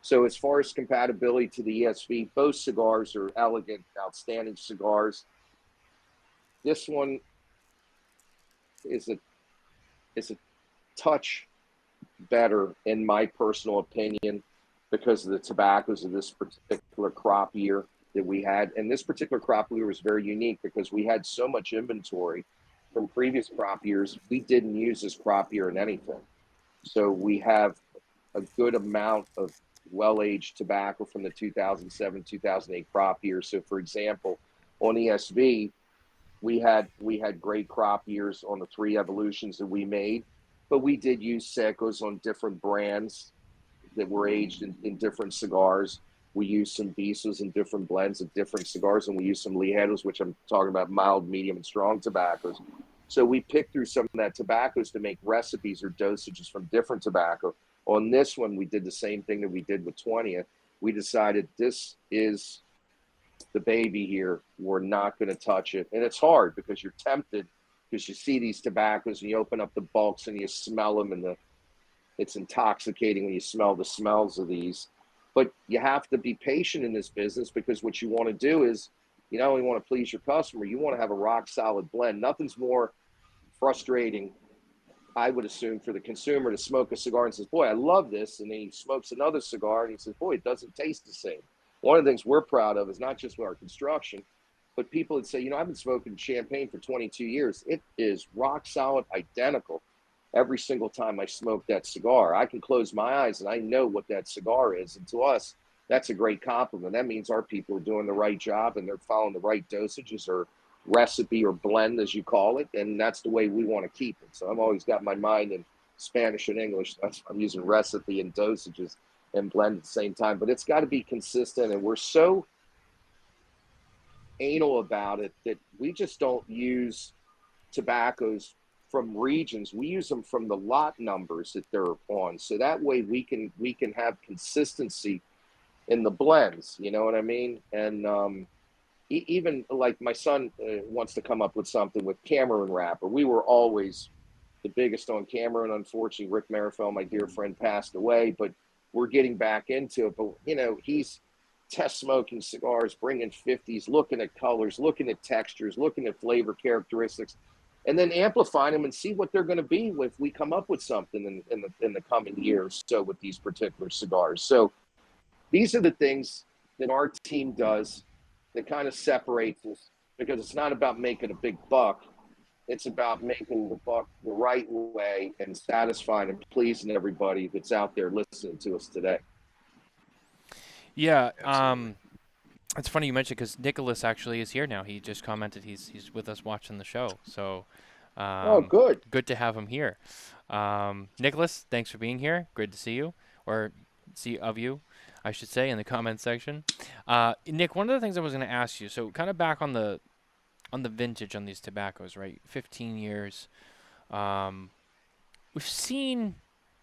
So as far as compatibility to the ESV, both cigars are elegant, outstanding cigars. This one is a touch better, in my personal opinion, because of the tobaccos of this particular crop year that we had. And this particular crop year was very unique because we had so much inventory from previous crop years. We didn't use this crop year in anything. So we have a good amount of well-aged tobacco from the 2007, 2008 crop year. So for example, on ESV, we had great crop years on the 3 evolutions that we made, but we did use secos on different brands that were aged in different cigars. We used some Visos in different blends of different cigars, and we used some Ligeros, which I'm talking about mild, medium, and strong tobaccos. So we picked through some of that tobaccos to make recipes or dosages from different tobacco. On this one, we did the same thing that we did with 20th. We decided this is the baby here. We're not going to touch it. And it's hard because you're tempted, because you see these tobaccos and you open up the bulks and you smell them, and it's intoxicating when you smell the smells of these. But you have to be patient in this business, because what you want to do is, you not only want to please your customer, you want to have a rock solid blend. Nothing's more frustrating, I would assume, for the consumer to smoke a cigar and says, boy, I love this. And then he smokes another cigar and he says, boy, it doesn't taste the same. One of the things we're proud of is not just with our construction, but people that say, I've been smoking champagne for 22 years. It is rock solid, identical every single time I smoke that cigar. I can close my eyes and I know what that cigar is. And to us, that's a great compliment. That means our people are doing the right job and they're following the right dosages or recipe or blend, as you call it, and that's the way we want to keep it. So I've always got my mind in Spanish and English. I'm using recipe and dosages and blend at the same time, but it's got to be consistent. And we're so anal about it that we just don't use tobaccos from regions. We use them from the lot numbers that they're on, so that way we can have consistency in the blends. You know what I mean? And even like my son wants to come up with something with Cameroon wrapper. We were always the biggest on Cameroon. Unfortunately, Rick Merifel, my dear friend, passed away, but we're getting back into it. But, he's test smoking cigars, bringing 50s, looking at colors, looking at textures, looking at flavor characteristics, and then amplifying them and see what they're going to be if we come up with something in the coming years. So with these particular cigars. So these are the things that our team does that kind of separates us, because it's not about making a big buck. It's about making the buck the right way and satisfying and pleasing everybody that's out there listening to us today. Yeah. Absolutely. It's funny you mentioned, because Nicholas actually is here now. He just commented he's with us watching the show. So Oh, good. good to have him here. Nicholas, thanks for being here. Great to see you, or see of you, I should say, in the comment section. Nick, one of the things I was going to ask you, so kind of back on the vintage on these tobaccos, right? 15 years. We've seen,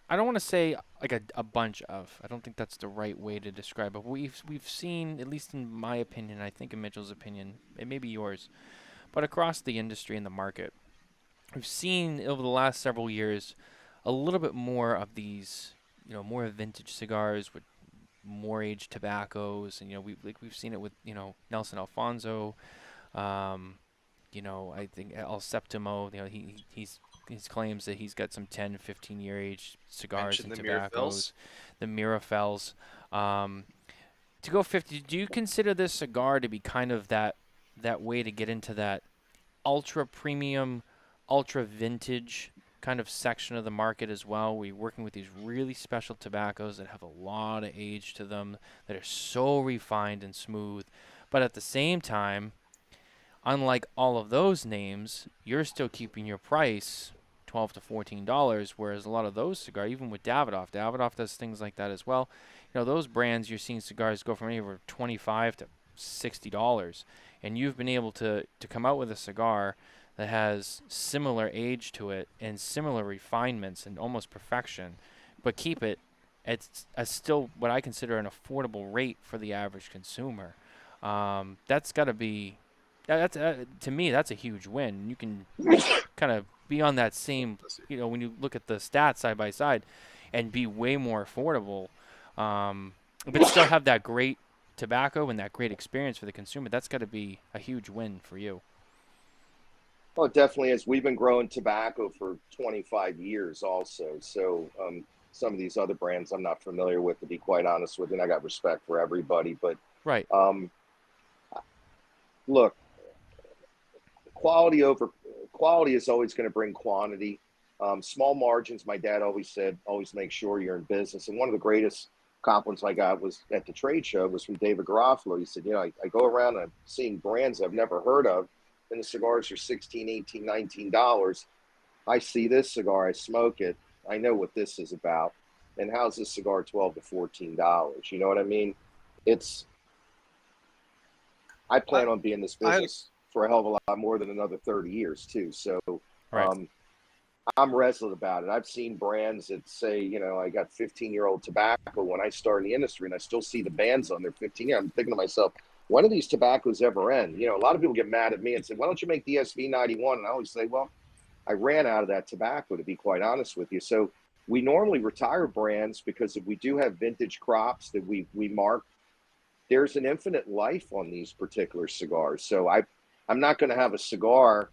I don't want to say like a bunch of, I don't think that's the right way to describe it. But we've seen, at least in my opinion, I think in Mitchell's opinion, it may be yours, but across the industry and the market, we've seen over the last several years a little bit more of these, more vintage cigars with more aged tobaccos, and we've seen it with Nelson Alfonso, I think El Septimo, he's claims that he's got some 10, 15-year age cigars and Mentioned the tobaccos, Mirafels. the Mirafels. To go 50, do you consider this cigar to be kind of that way to get into that ultra premium, ultra vintage kind of section of the market as well? We're working with these really special tobaccos that have a lot of age to them, that are so refined and smooth, but at the same time, unlike all of those names, you're still keeping your price $12 to $14, whereas a lot of those cigars, even with Davidoff does things like that as well. Those brands, you're seeing cigars go from anywhere from $25 to $60, and you've been able to come out with a cigar that has similar age to it and similar refinements and almost perfection, but keep it at still what I consider an affordable rate for the average consumer. That's got to be, to me, that's a huge win. You can kind of be on that same, when you look at the stats side by side, and be way more affordable, but still have that great tobacco and that great experience for the consumer. That's got to be a huge win for you. Well, it definitely is. We've been growing tobacco for 25 years also. So some of these other brands I'm not familiar with, to be quite honest with you, and I got respect for everybody. But Right. Look, quality is always going to bring quantity. Small margins, my dad always said, always make sure you're in business. And one of the greatest compliments I got was at the trade show was from David Garofalo. He said, I go around and I'm seeing brands I've never heard of, and the cigars are $16, $18, $19. I see this cigar, I smoke it, I know what this is about. And how's this cigar $12 to $14? You know what I mean? I plan on being in this business for a hell of a lot more than another 30 years too. So Right. I'm resolute about it. I've seen brands that say, I got 15-year-old tobacco when I started in the industry, and I still see the bands on there 15 years. I'm thinking to myself, when do these tobaccos ever end? A lot of people get mad at me and say, why don't you make the SV 91? And I always say, well, I ran out of that tobacco, to be quite honest with you. So we normally retire brands because if we do have vintage crops that we mark, there's an infinite life on these particular cigars. So I'm not going to have a cigar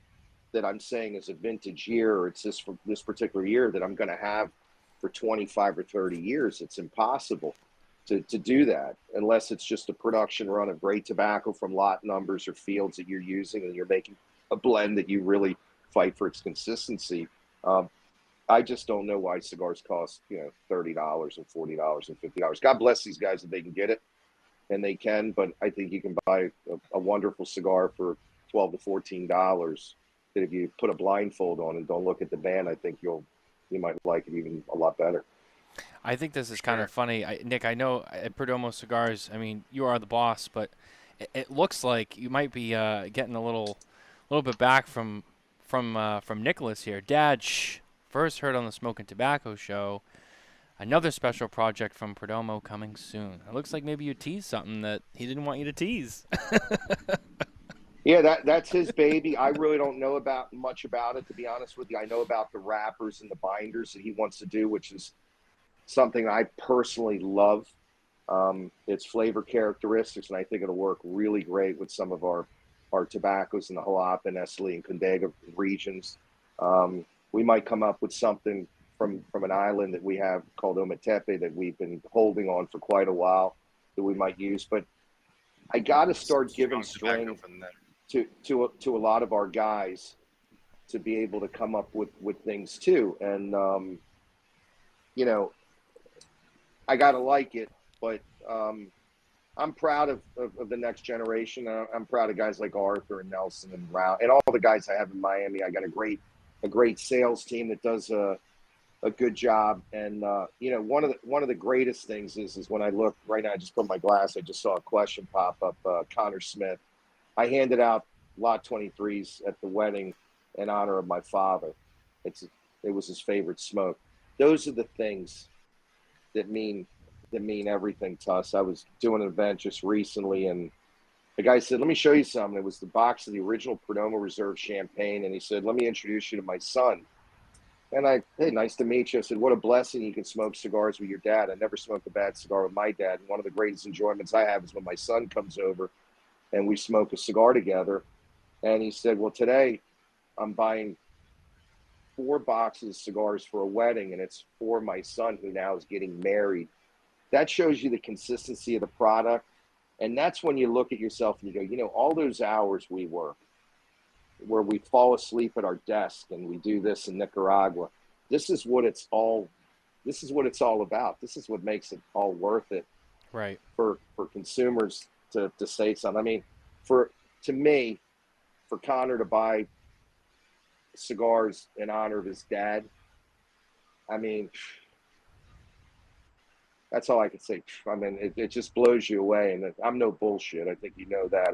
that I'm saying is a vintage year, or it's this particular year that I'm going to have for 25 or 30 years. It's impossible to do that unless it's just a production run of great tobacco from lot numbers or fields that you're using, and you're making a blend that you really fight for its consistency. I just don't know why cigars cost, $30 and $40 and $50. God bless these guys if they can get it, and they can, but I think you can buy a wonderful cigar for $12 to $14 that if you put a blindfold on and don't look at the band, I think you might like it even a lot better. I think this is kind of funny. Nick, I know at Perdomo Cigars, you are the boss, but it looks like you might be getting a little bit back from Nicholas here. Dad, shh. First heard on the Smokin Tabacco Show. Another special project from Perdomo coming soon. It looks like maybe you teased something that he didn't want you to tease. Yeah, that's his baby. I really don't know much about it, to be honest with you. I know about the wrappers and the binders that he wants to do, which is something I personally love. Its flavor characteristics, and I think it'll work really great with some of our tobaccos in the Jalapa, Esteli, and Condega regions. We might come up with something from an island that we have called Ometepe that we've been holding on for quite a while. that we might use. But I got to start giving Strong tobacco string from there. to a lot of our guys to be able to come up with things too. And you know, I got to like it, but I'm proud of the next generation. I'm proud of guys like Arthur and Nelson and Rao and all the guys I have in Miami. I got a great sales team that does a good job. And you know, one of the greatest things is when I look right now, I just put my glass. I just saw a question pop up. Connor Smith. I handed out lot 23s at the wedding in honor of my father. It was his favorite smoke. Those are the things that mean everything to us. I was doing an event just recently, and the guy said, "Let me show you something." It was the box of the original Perdomo Reserve champagne, and he said, "Let me introduce you to my son." And hey, nice to meet you. I said, "What a blessing you can smoke cigars with your dad." I never smoked a bad cigar with my dad. And one of the greatest enjoyments I have is when my son comes over and we smoke a cigar together. And he said, "Well, today I'm buying 4 boxes of cigars for a wedding, and it's for my son who now is getting married." That shows you the consistency of the product. And that's when you look at yourself and you go, you know, all those hours we work, where we fall asleep at our desk and we do this in Nicaragua, this is what it's all about. This is what makes it all worth it. Right. For consumers to say something. I mean, to me, for Connor to buy cigars in honor of his dad, I mean, that's all I can say. I mean, it just blows you away. And I'm no bullshit. I think you know that.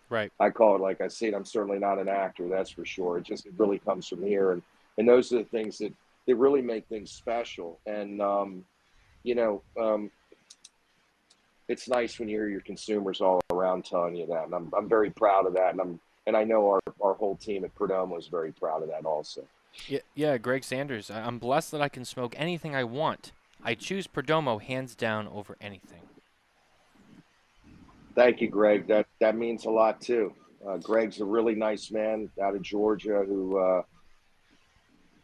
Right. I call it like I see it. I'm certainly not an actor, that's for sure. It really comes from here. And those are the things that really make things special. And, you know, it's nice when you hear your consumers all around telling you that. And I'm very proud of that. And I know our whole team at Perdomo is very proud of that also. Yeah, Greg Sanders. I'm blessed that I can smoke anything I want. I choose Perdomo hands down over anything. Thank you, Greg. That means a lot too. Greg's a really nice man out of Georgia who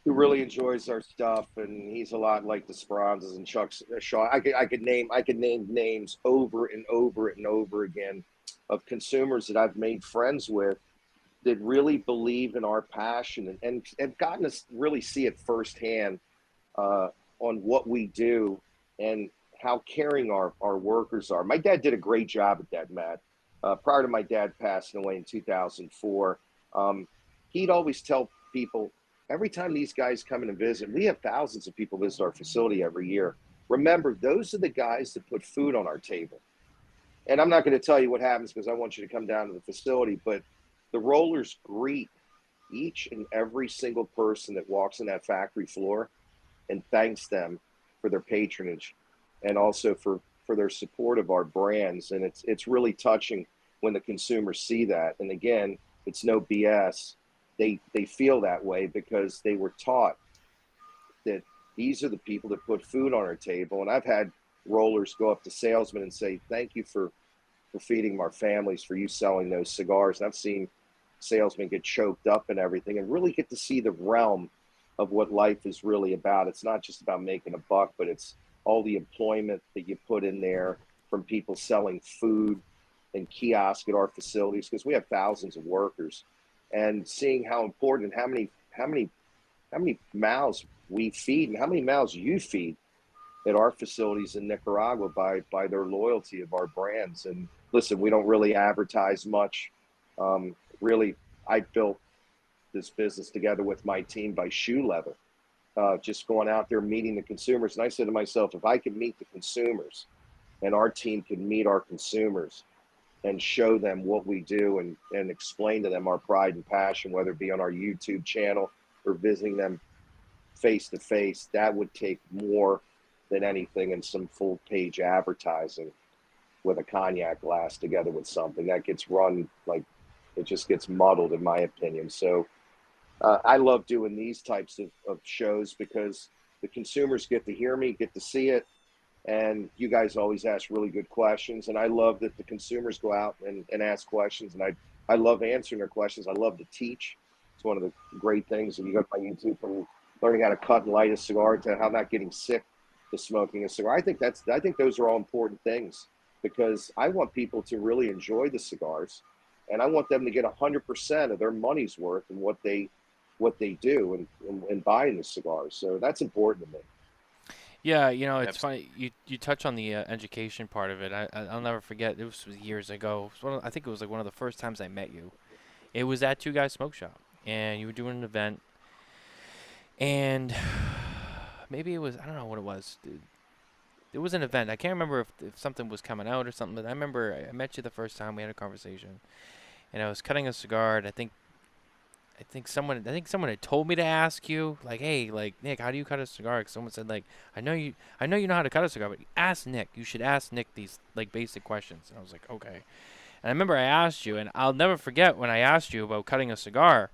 really enjoys our stuff, and he's a lot like the Speranzas and Chuck Shaw. I could name names over and over and over again of consumers that I've made friends with that really believe in our passion and have gotten to really see it firsthand on what we do and how caring our workers are. My dad did a great job at that, Matt. Prior to my dad passing away in 2004, he'd always tell people, every time these guys come in and visit, we have thousands of people visit our facility every year. Remember, those are the guys that put food on our table. And I'm not going to tell you what happens because I want you to come down to the facility, but the rollers greet each and every single person that walks on that factory floor and thanks them for their patronage and also for their support of our brands. And it's really touching when the consumers see that. And again, it's no BS. They feel that way because they were taught that these are the people that put food on our table. And I've had rollers go up to salesmen and say, "Thank you for feeding our families, for you selling those cigars." And I've seen salesmen get choked up and everything and really get to see the realm of what life is really about. It's not just about making a buck, but it's all the employment that you put in there from people selling food and kiosk at our facilities, because we have thousands of workers, and seeing how important and how many mouths we feed and how many mouths you feed at our facilities in Nicaragua by their loyalty of our brands. And listen, we don't really advertise much. Really, I built this business together with my team by shoe leather, just going out there, meeting the consumers. And I said to myself, if I could meet the consumers and our team could meet our consumers and show them what we do and explain to them our pride and passion, whether it be on our YouTube channel or visiting them face to face, that would take more than anything in some full page advertising with a cognac glass together with something that gets run like it just gets muddled, in my opinion. So I love doing these types of shows because the consumers get to hear me, get to see it, and you guys always ask really good questions. And I love that the consumers go out and ask questions, and I love answering their questions. I love to teach. It's one of the great things. And you go to my YouTube from learning how to cut and light a cigar to how not getting sick to smoking a cigar. I think those are all important things. because I want people to really enjoy the cigars, and I want them to get 100% of their money's worth in what they do in buying the cigars. So that's important to me. Yeah, you know, it's funny. You touch on the education part of it. I'll never forget. It was years ago. It was I think it was like one of the first times I met you. It was at Two Guys Smoke Shop, and you were doing an event, and maybe it was, I don't know what it was. It was an event. I can't remember if something was coming out or something, but I remember I met you the first time. We had a conversation, and I was cutting a cigar, and I think someone had told me to ask you, like, hey, like, Nick, how do you cut a cigar? 'Cause someone said, like, I know you know how to cut a cigar, but ask Nick. You should ask Nick these, like, basic questions. And I was like, okay. And I remember I asked you, and I'll never forget when I asked you about cutting a cigar.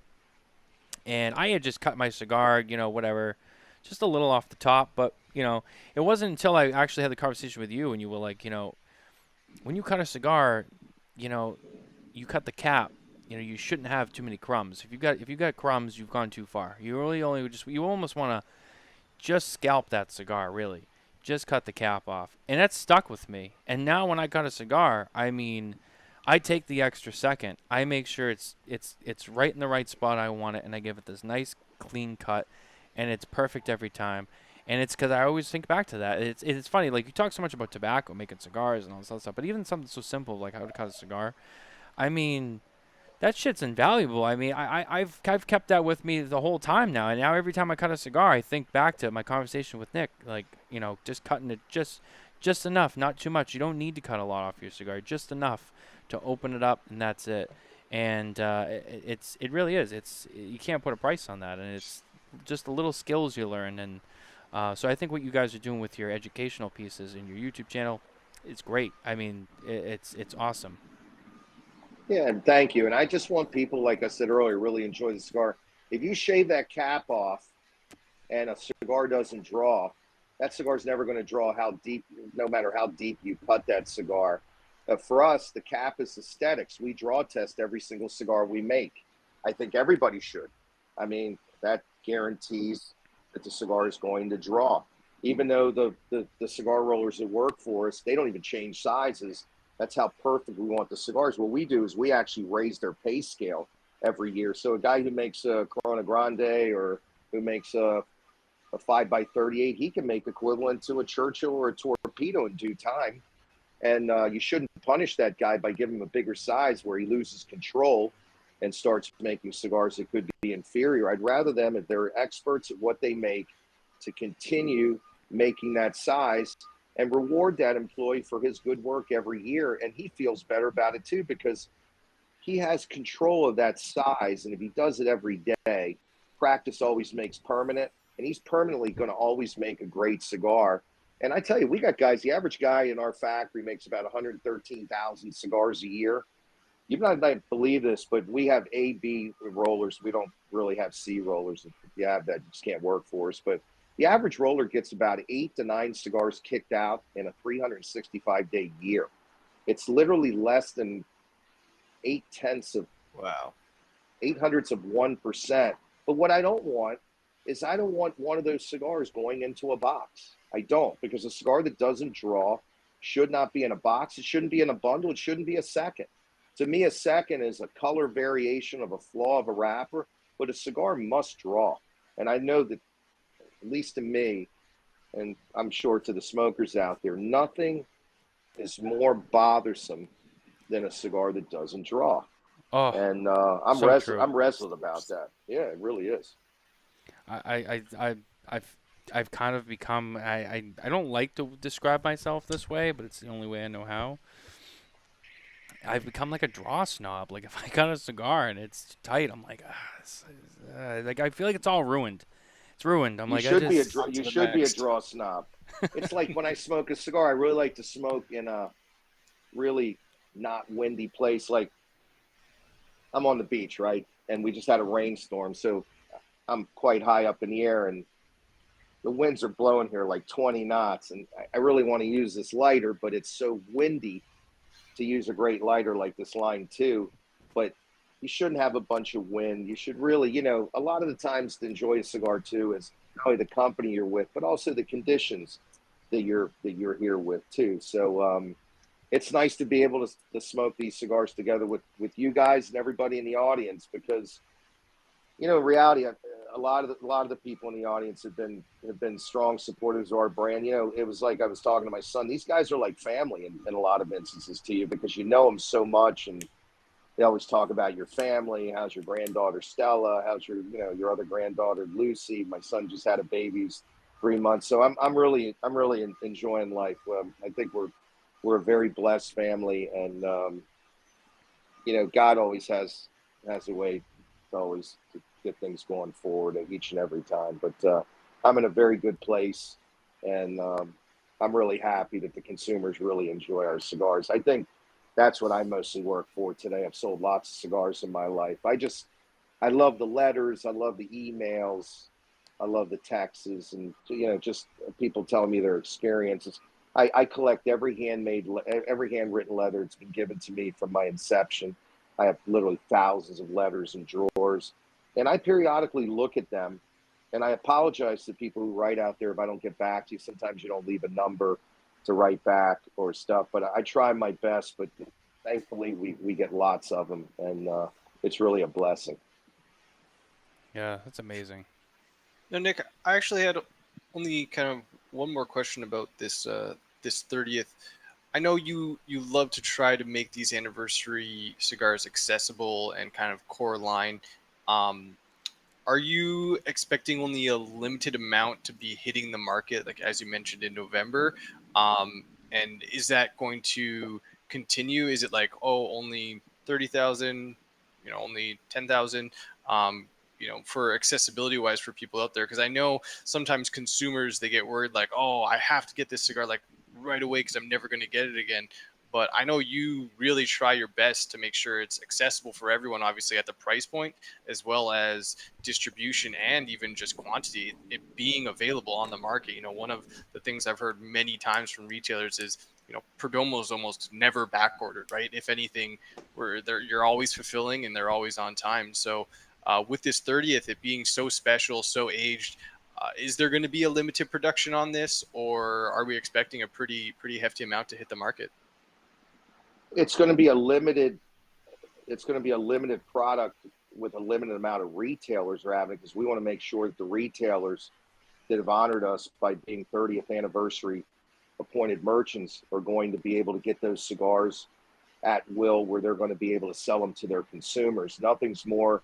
And I had just cut my cigar, you know, whatever, just a little off the top. But, you know, it wasn't until I actually had the conversation with you and you were like, you know, when you cut a cigar, you know, you cut the cap. You know, you shouldn't have too many crumbs. If you got crumbs, you've gone too far. You really you almost want to just scalp that cigar, really. Just cut the cap off. And that stuck with me. And now when I cut a cigar, I mean, I take the extra second. I make sure it's right in the right spot I want it, and I give it this nice clean cut, and it's perfect every time. And it's because I always think back to that. It's funny, like, you talk so much about tobacco, making cigars and all this other stuff, but even something so simple like how to cut a cigar, I mean, that shit's invaluable. I mean, I've kept that with me the whole time now, and now every time I cut a cigar, I think back to my conversation with Nick, like, you know, just cutting it just enough, not too much. You don't need to cut a lot off your cigar, just enough to open it up, and that's it. And it really is. You can't put a price on that, and it's just the little skills you learn. And so I think what you guys are doing with your educational pieces in your YouTube channel, it's great. I mean, it's awesome. Yeah, and thank you. And I just want people, like I said earlier, really enjoy the cigar. If you shave that cap off and a cigar doesn't draw, that cigar's never going to draw how deep, no matter how deep you cut that cigar. For us, the cap is aesthetics. We draw test every single cigar we make. I think everybody should. I mean, that guarantees that the cigar is going to draw. Even though the cigar rollers that work for us, they don't even change sizes. That's how perfect we want the cigars. What we do is we actually raise their pay scale every year. So a guy who makes a Corona Grande or who makes a 5x38, he can make equivalent to a Churchill or a Torpedo in due time. And you shouldn't punish that guy by giving him a bigger size where he loses control and starts making cigars that could be inferior. I'd rather them, if they're experts at what they make, to continue making that size and reward that employee for his good work every year. And he feels better about it too, because he has control of that size. And if he does it every day, practice always makes permanent, and he's permanently going to always make a great cigar. And I tell you, we got guys, the average guy in our factory makes about 113,000 cigars a year. You might believe this, but we have A, B rollers. We don't really have C rollers. If you have that, just can't work for us. But the average roller gets about 8 to 9 cigars kicked out in a 365-day year. It's literally less than 0.8 of 0.08%. But what I don't want is I don't want one of those cigars going into a box. I don't, because a cigar that doesn't draw should not be in a box. It shouldn't be in a bundle. It shouldn't be a second. To me, a second is a color variation of a flaw of a wrapper, but a cigar must draw. And I know that, at least to me, and I'm sure to the smokers out there, nothing is more bothersome than a cigar that doesn't draw. Oh, and I'm wrestling about that. Yeah, it really is. I've kind of become, I don't like to describe myself this way, but it's the only way I know how. I've become like a draw snob. Like, if I got a cigar and it's tight, I'm like, like, I feel like it's all ruined. It's ruined. I'm You like, should I be just, you should be a draw snob. It's like when I smoke a cigar, I really like to smoke in a really not windy place. Like, I'm on the beach, right? And we just had a rainstorm, so I'm quite high up in the air, and the winds are blowing here like 20 knots. And I really want to use this lighter, but it's so windy to use a great lighter like this Line 2. But you shouldn't have a bunch of wind. You should really, you know, a lot of the times to enjoy a cigar too is not only the company you're with, but also the conditions that you're here with too. So it's nice to be able to smoke these cigars together with you guys and everybody in the audience, because, you know, in reality, a lot of the people in the audience have been strong supporters of our brand. You know, it was like I was talking to my son. These guys are like family in a lot of instances to you, because you know them so much, and they always talk about your family. How's your granddaughter Stella? How's your other granddaughter Lucy? My son just had a baby, he's 3 months. So I'm really enjoying life. I think we're a very blessed family, and you know, God always has a way to get things going forward each and every time. But I'm in a very good place, and I'm really happy that the consumers really enjoy our cigars. I think that's what I mostly work for today. I've sold lots of cigars in my life. I love the letters, I love the emails, I love the texts, and, you know, just people telling me their experiences. I collect every handwritten letter that's been given to me from my inception. I have literally thousands of letters and drawers, and I periodically look at them, and I apologize to people who write out there if I don't get back to you. Sometimes you don't leave a number to write back or stuff, but I try my best. But thankfully we get lots of them, and it's really a blessing. Yeah, that's amazing. Now, Nick, I actually had only kind of one more question about this this 30th. I know you love to try to make these anniversary cigars accessible and kind of core line. Um, are you expecting only a limited amount to be hitting the market, like as you mentioned in November? And is that going to continue? Is it like, oh, only 30,000, you know, only 10,000? You know, for accessibility wise for people out there, because I know sometimes consumers, they get worried like, oh, I have to get this cigar like right away because I'm never going to get it again. But I know you really try your best to make sure it's accessible for everyone, obviously at the price point, as well as distribution and even just quantity, it being available on the market. You know, one of the things I've heard many times from retailers is, you know, Perdomo is almost never back ordered, right? If anything, you're always fulfilling and they're always on time. So with this 30th, it being so special, so aged, is there going to be a limited production on this, or are we expecting a pretty hefty amount to hit the market? It's going to be a limited. It's going to be a limited product with a limited amount of retailers are having, because we want to make sure that the retailers that have honored us by being 30th anniversary appointed merchants are going to be able to get those cigars at will, where they're going to be able to sell them to their consumers. Nothing's more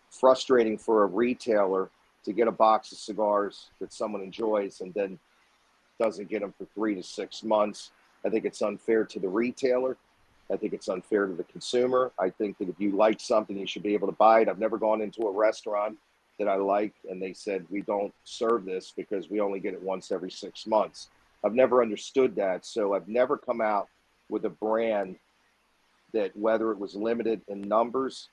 frustrating for a retailer to get a box of cigars that someone enjoys and then doesn't get them for 3 to 6 months. I think it's unfair to the retailer. I think it's unfair to the consumer. I think that if you like something, you should be able to buy it. I've never gone into a restaurant that I like and they said, we don't serve this because we only get it once every 6 months. I've never understood that. So I've never come out with a brand that, whether it was limited in numbers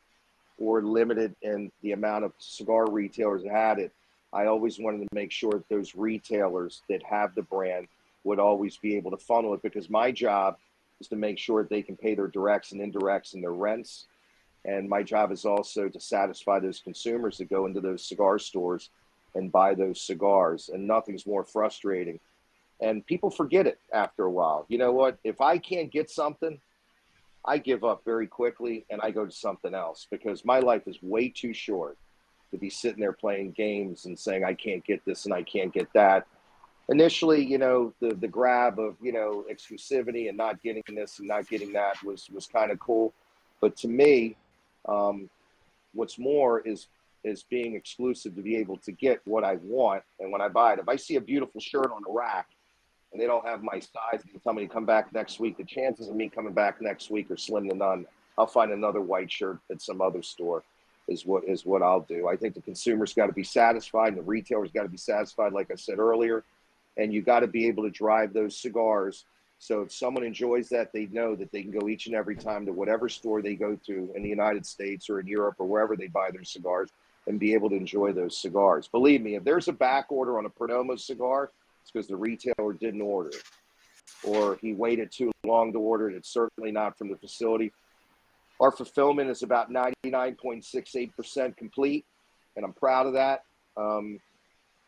or limited in the amount of cigar retailers that had it, I always wanted to make sure that those retailers that have the brand would always be able to funnel it, because my job is to make sure that they can pay their directs and indirects and their rents. And my job is also to satisfy those consumers that go into those cigar stores and buy those cigars. And nothing's more frustrating. And people forget it after a while. You know what? If I can't get something, I give up very quickly and I go to something else, because my life is way too short to be sitting there playing games and saying, I can't get this and I can't get that. Initially, you know, the grab of, you know, exclusivity and not getting this and not getting that was kind of cool. But to me, what's more is being exclusive, to be able to get what I want. And when I buy it, if I see a beautiful shirt on a rack and they don't have my size, they tell me to come back next week, the chances of me coming back next week are slim to none. I'll find another white shirt at some other store is what I'll do. I think the consumer's got to be satisfied and the retailer's got to be satisfied, like I said earlier. And you got to be able to drive those cigars. So if someone enjoys that, they know that they can go each and every time to whatever store they go to in the United States or in Europe or wherever they buy their cigars and be able to enjoy those cigars. Believe me, if there's a back order on a Perdomo cigar, it's because the retailer didn't order it, or he waited too long to order it. It's certainly not from the facility. Our fulfillment is about 99.68% complete, and I'm proud of that.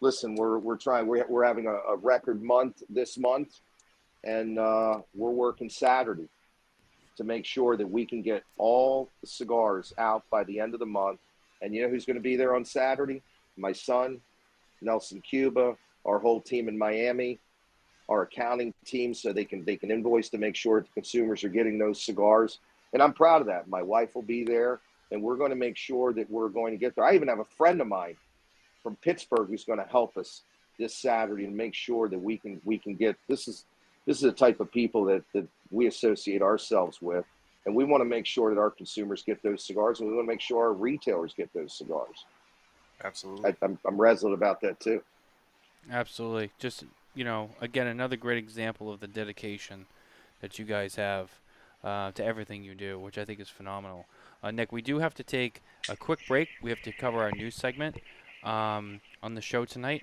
Listen, we're having a record month this month. and we're working Saturday to make sure that we can get all the cigars out by the end of the month. And you know who's going to be there on Saturday? My son, Nelson Cuba, our whole team in Miami, our accounting team, so they can invoice to make sure the consumers are getting those cigars. And I'm proud of that. My wife will be there, and we're going to make sure that we're going to get there. I even have a friend of mine from Pittsburgh who's going to help us this Saturday and make sure that we can get this is the type of people that we associate ourselves with, and we want to make sure that our consumers get those cigars, and we want to make sure our retailers get those cigars. Absolutely. I'm resolute about that too. Absolutely. Just, again, another great example of the dedication that you guys have to everything you do, which I think is phenomenal. Nick, we do have to take a quick break. We have to cover our news segment on the show tonight.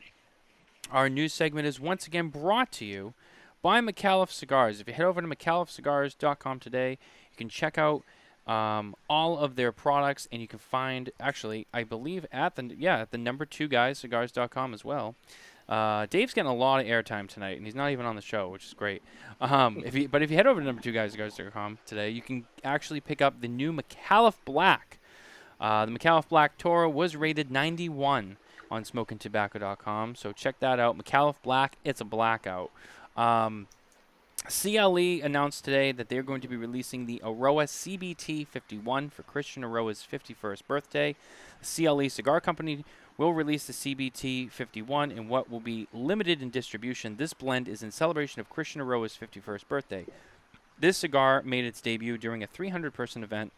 Our news segment is once again brought to you by Micallef Cigars. If you head over to micallefcigars.com today, you can check out all of their products, and you can find, actually, I believe at the number 2 guys, cigars.com as well. Dave's getting a lot of airtime tonight, and he's not even on the show, which is great. If you head over to number 2 guys, cigars.com today, you can actually pick up the new Micallef Black. The Micallef Black Toro was rated 91 on SmokinTabacco.com, so check that out. Micallef Black, it's a blackout. CLE announced today that they're going to be releasing the Eiroa CBT 51 for Christian Eiroa's 51st birthday. The CLE Cigar Company will release the CBT 51 in what will be limited in distribution. This blend is in celebration of Christian Eiroa's 51st birthday. This cigar made its debut during a 300-person event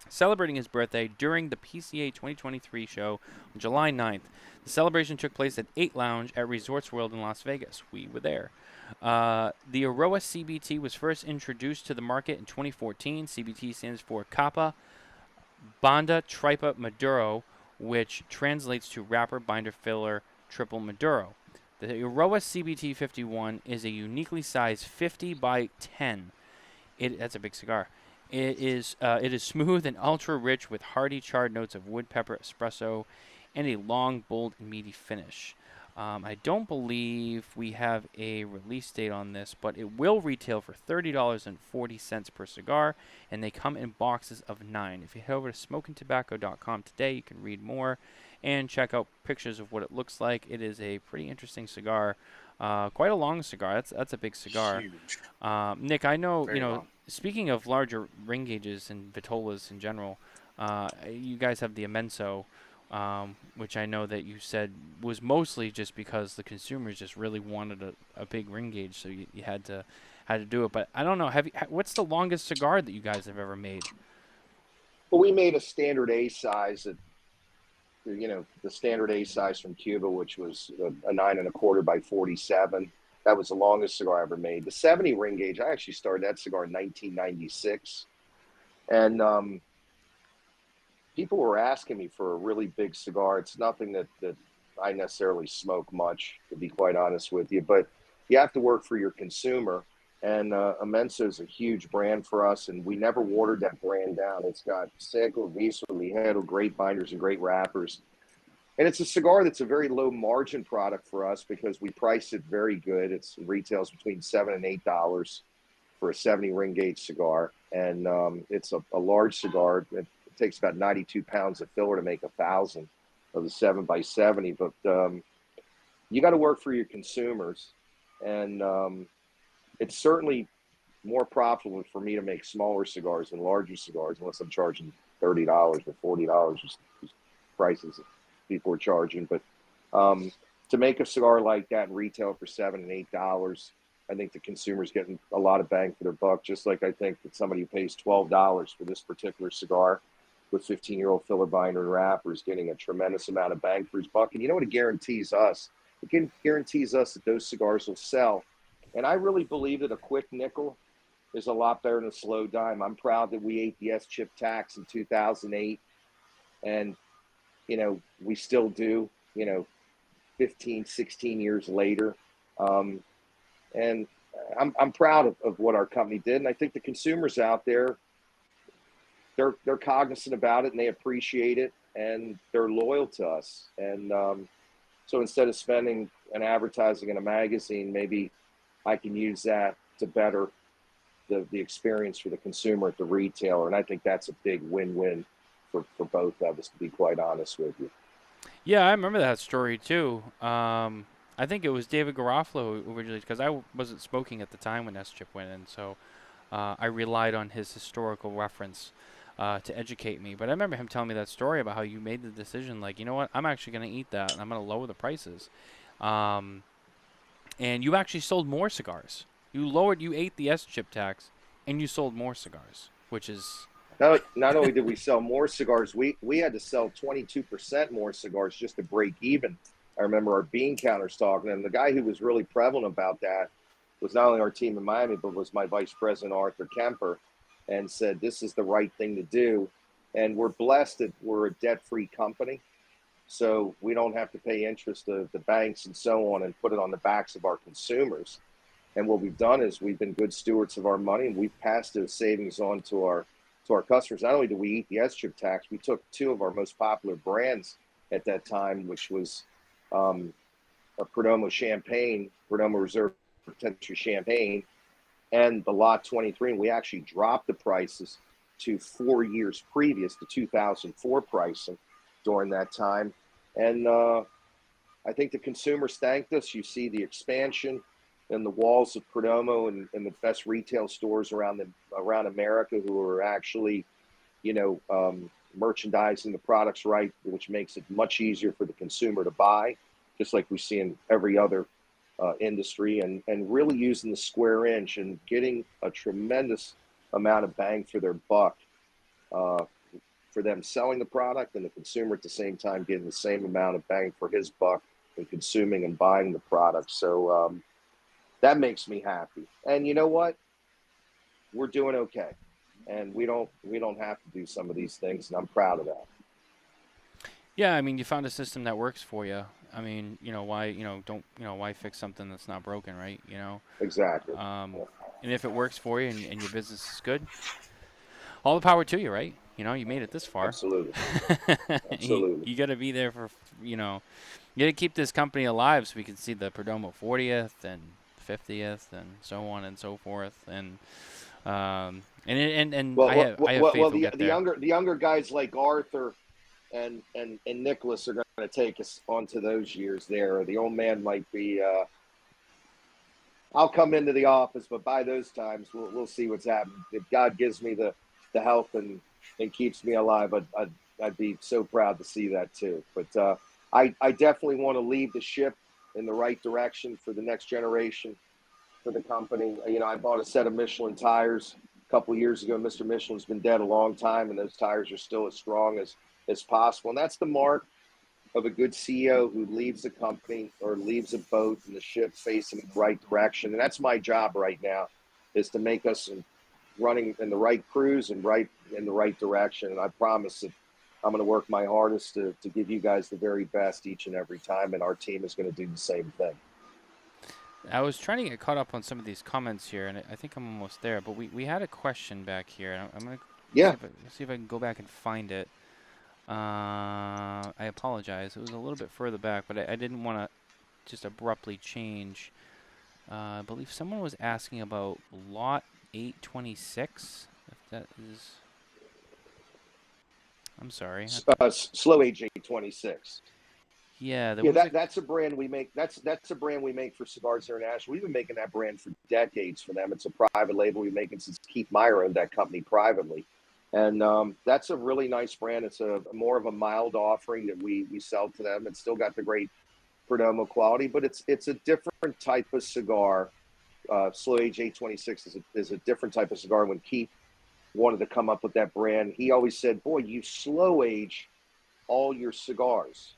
celebrating his birthday during the PCA 2023 show on July 9th. The celebration took place at 8 Lounge at Resorts World in Las Vegas. We were there. The Eiroa CBT was first introduced to the market in 2014. CBT stands for Capa Banda Tripa Maduro, which translates to Wrapper Binder Filler Triple Maduro. The Eiroa CBT 51 is a uniquely sized 50 by 10. That's a big cigar. It is smooth and ultra rich with hearty charred notes of wood pepper, espresso, and a long, bold, and meaty finish. I don't believe we have a release date on this, but it will retail for $30.40 per cigar, and they come in boxes of 9. If you head over to SmokinTabacco.com today, you can read more and check out pictures of what it looks like. It is a pretty interesting cigar, quite a long cigar. That's a big cigar. Huge. Nick, I know Very long. Speaking of larger ring gauges and vitolas in general, you guys have the Immenso. Which I know that you said was mostly just because the consumers just really wanted a big ring gauge, so you had to do it. But I don't know. What's the longest cigar that you guys have ever made? Well, we made a standard A size the standard A size from Cuba, which was a 9 1/4 by 47. That was the longest cigar I ever made. The 70 ring gauge, I actually started that cigar in 1996, and people were asking me for a really big cigar. It's nothing that I necessarily smoke much, to be quite honest with you, but you have to work for your consumer. And Immenso is a huge brand for us, and we never watered that brand down. It's got Seco, Viso, Ligero, great binders and great wrappers. And it's a cigar that's a very low margin product for us because we price it very good. It's retails between $7 and $8 for a 70 ring gauge cigar. And it's a large cigar. It takes about 92 pounds of filler to make 1,000 of the 7 by 70. But you got to work for your consumers. And it's certainly more profitable for me to make smaller cigars than larger cigars, unless I'm charging $30 or $40, just prices that people are charging. But to make a cigar like that and retail for $7 and $8, I think the consumer's getting a lot of bang for their buck, just like I think that somebody who pays $12 for this particular cigar with 15-year-old filler binder and wrapper is getting a tremendous amount of bang for his buck. And you know what it guarantees us? It guarantees us that those cigars will sell. And I really believe that a quick nickel is a lot better than a slow dime. I'm proud that we ate the S-chip tax in 2008. And, we still do, 15, 16 years later. And I'm proud of what our company did. And I think the consumers out there, they're cognizant about it and they appreciate it and they're loyal to us. And so instead of spending an advertising in a magazine, maybe I can use that to better the experience for the consumer at the retailer. And I think that's a big win-win for both of us, to be quite honest with you. Yeah, I remember that story too. I think it was David Garofalo originally, because I wasn't smoking at the time when S-Chip went in, so I relied on his historical reference to educate me. But I remember him telling me that story about how you made the decision, like, you know what, I'm actually going to eat that, and I'm going to lower the prices. And you actually sold more cigars. You ate the S-Chip tax, and you sold more cigars, which is... Not only did we sell more cigars, we had to sell 22% more cigars just to break even. I remember our bean counters talking, and the guy who was really prevalent about that was not only our team in Miami, but was my vice president, Arthur Kemper, and said, this is the right thing to do. And we're blessed that we're a debt-free company, so we don't have to pay interest to the banks and so on and put it on the backs of our consumers. And what we've done is we've been good stewards of our money, and we've passed those savings on to our customers. Not only do we eat the S-Chip tax, we took two of our most popular brands at that time, which was a Perdomo Champagne, Perdomo Reserve Potential Champagne, and the Lot 23, and we actually dropped the prices to 4 years previous to 2004 pricing during that time. And I think the consumers thanked us. You see the expansion in the walls of Perdomo and the best retail stores around America who are actually, merchandising the products right, which makes it much easier for the consumer to buy, just like we see in every other industry, and really using the square inch and getting a tremendous amount of bang for their buck for them selling the product, and the consumer at the same time getting the same amount of bang for his buck in consuming and buying the product. So that makes me happy. And you know what? We're doing okay. And we don't have to do some of these things, and I'm proud of that. Yeah, I mean, you found a system that works for you. I mean, why fix something that's not broken, right? Exactly. And if it works for you and your business is good, all the power to you, right? You made it this far. Absolutely. You got to be there for, you got to keep this company alive so we can see the Perdomo 40th and 50th and so on and so forth. And I have faith we'll get there. The younger guys like Arthur and Nicholas are going to take us onto those years there. The old man might be. I'll come into the office, but by those times we'll see what's happening. If God gives me the health and keeps me alive, I'd be so proud to see that too. But I definitely want to lead the ship in the right direction for the next generation for the company. I bought a set of Michelin tires a couple of years ago. Mr. Michelin's been dead a long time, and those tires are still as strong as possible. And that's the mark of a good CEO who leaves a company or leaves a boat and the ship facing the right direction. And that's my job right now, is to make us running in the right cruise and right in the right direction. And I promise that I'm going to work my hardest to give you guys the very best each and every time, and our team is going to do the same thing. I was trying to get caught up on some of these comments here, and I think I'm almost there. But we had a question back here. I'm going to see if I can go back and find it. I apologize. It was a little bit further back, but I didn't want to just abruptly change. I believe someone was asking about Lot 826. If that is... I'm sorry. Slow Age 826. Yeah, that's a brand we make. That's a brand we make for Cigars International. We've been making that brand for decades for them. It's a private label. We've been making since Keith Meyer owned that company privately, and that's a really nice brand. It's a more of a mild offering that we sell to them. It's still got the great Perdomo quality, but it's a different type of cigar. Slow Age 826 is a different type of cigar. When Keith wanted to come up with that brand, he always said, "Boy, you slow age all your cigars.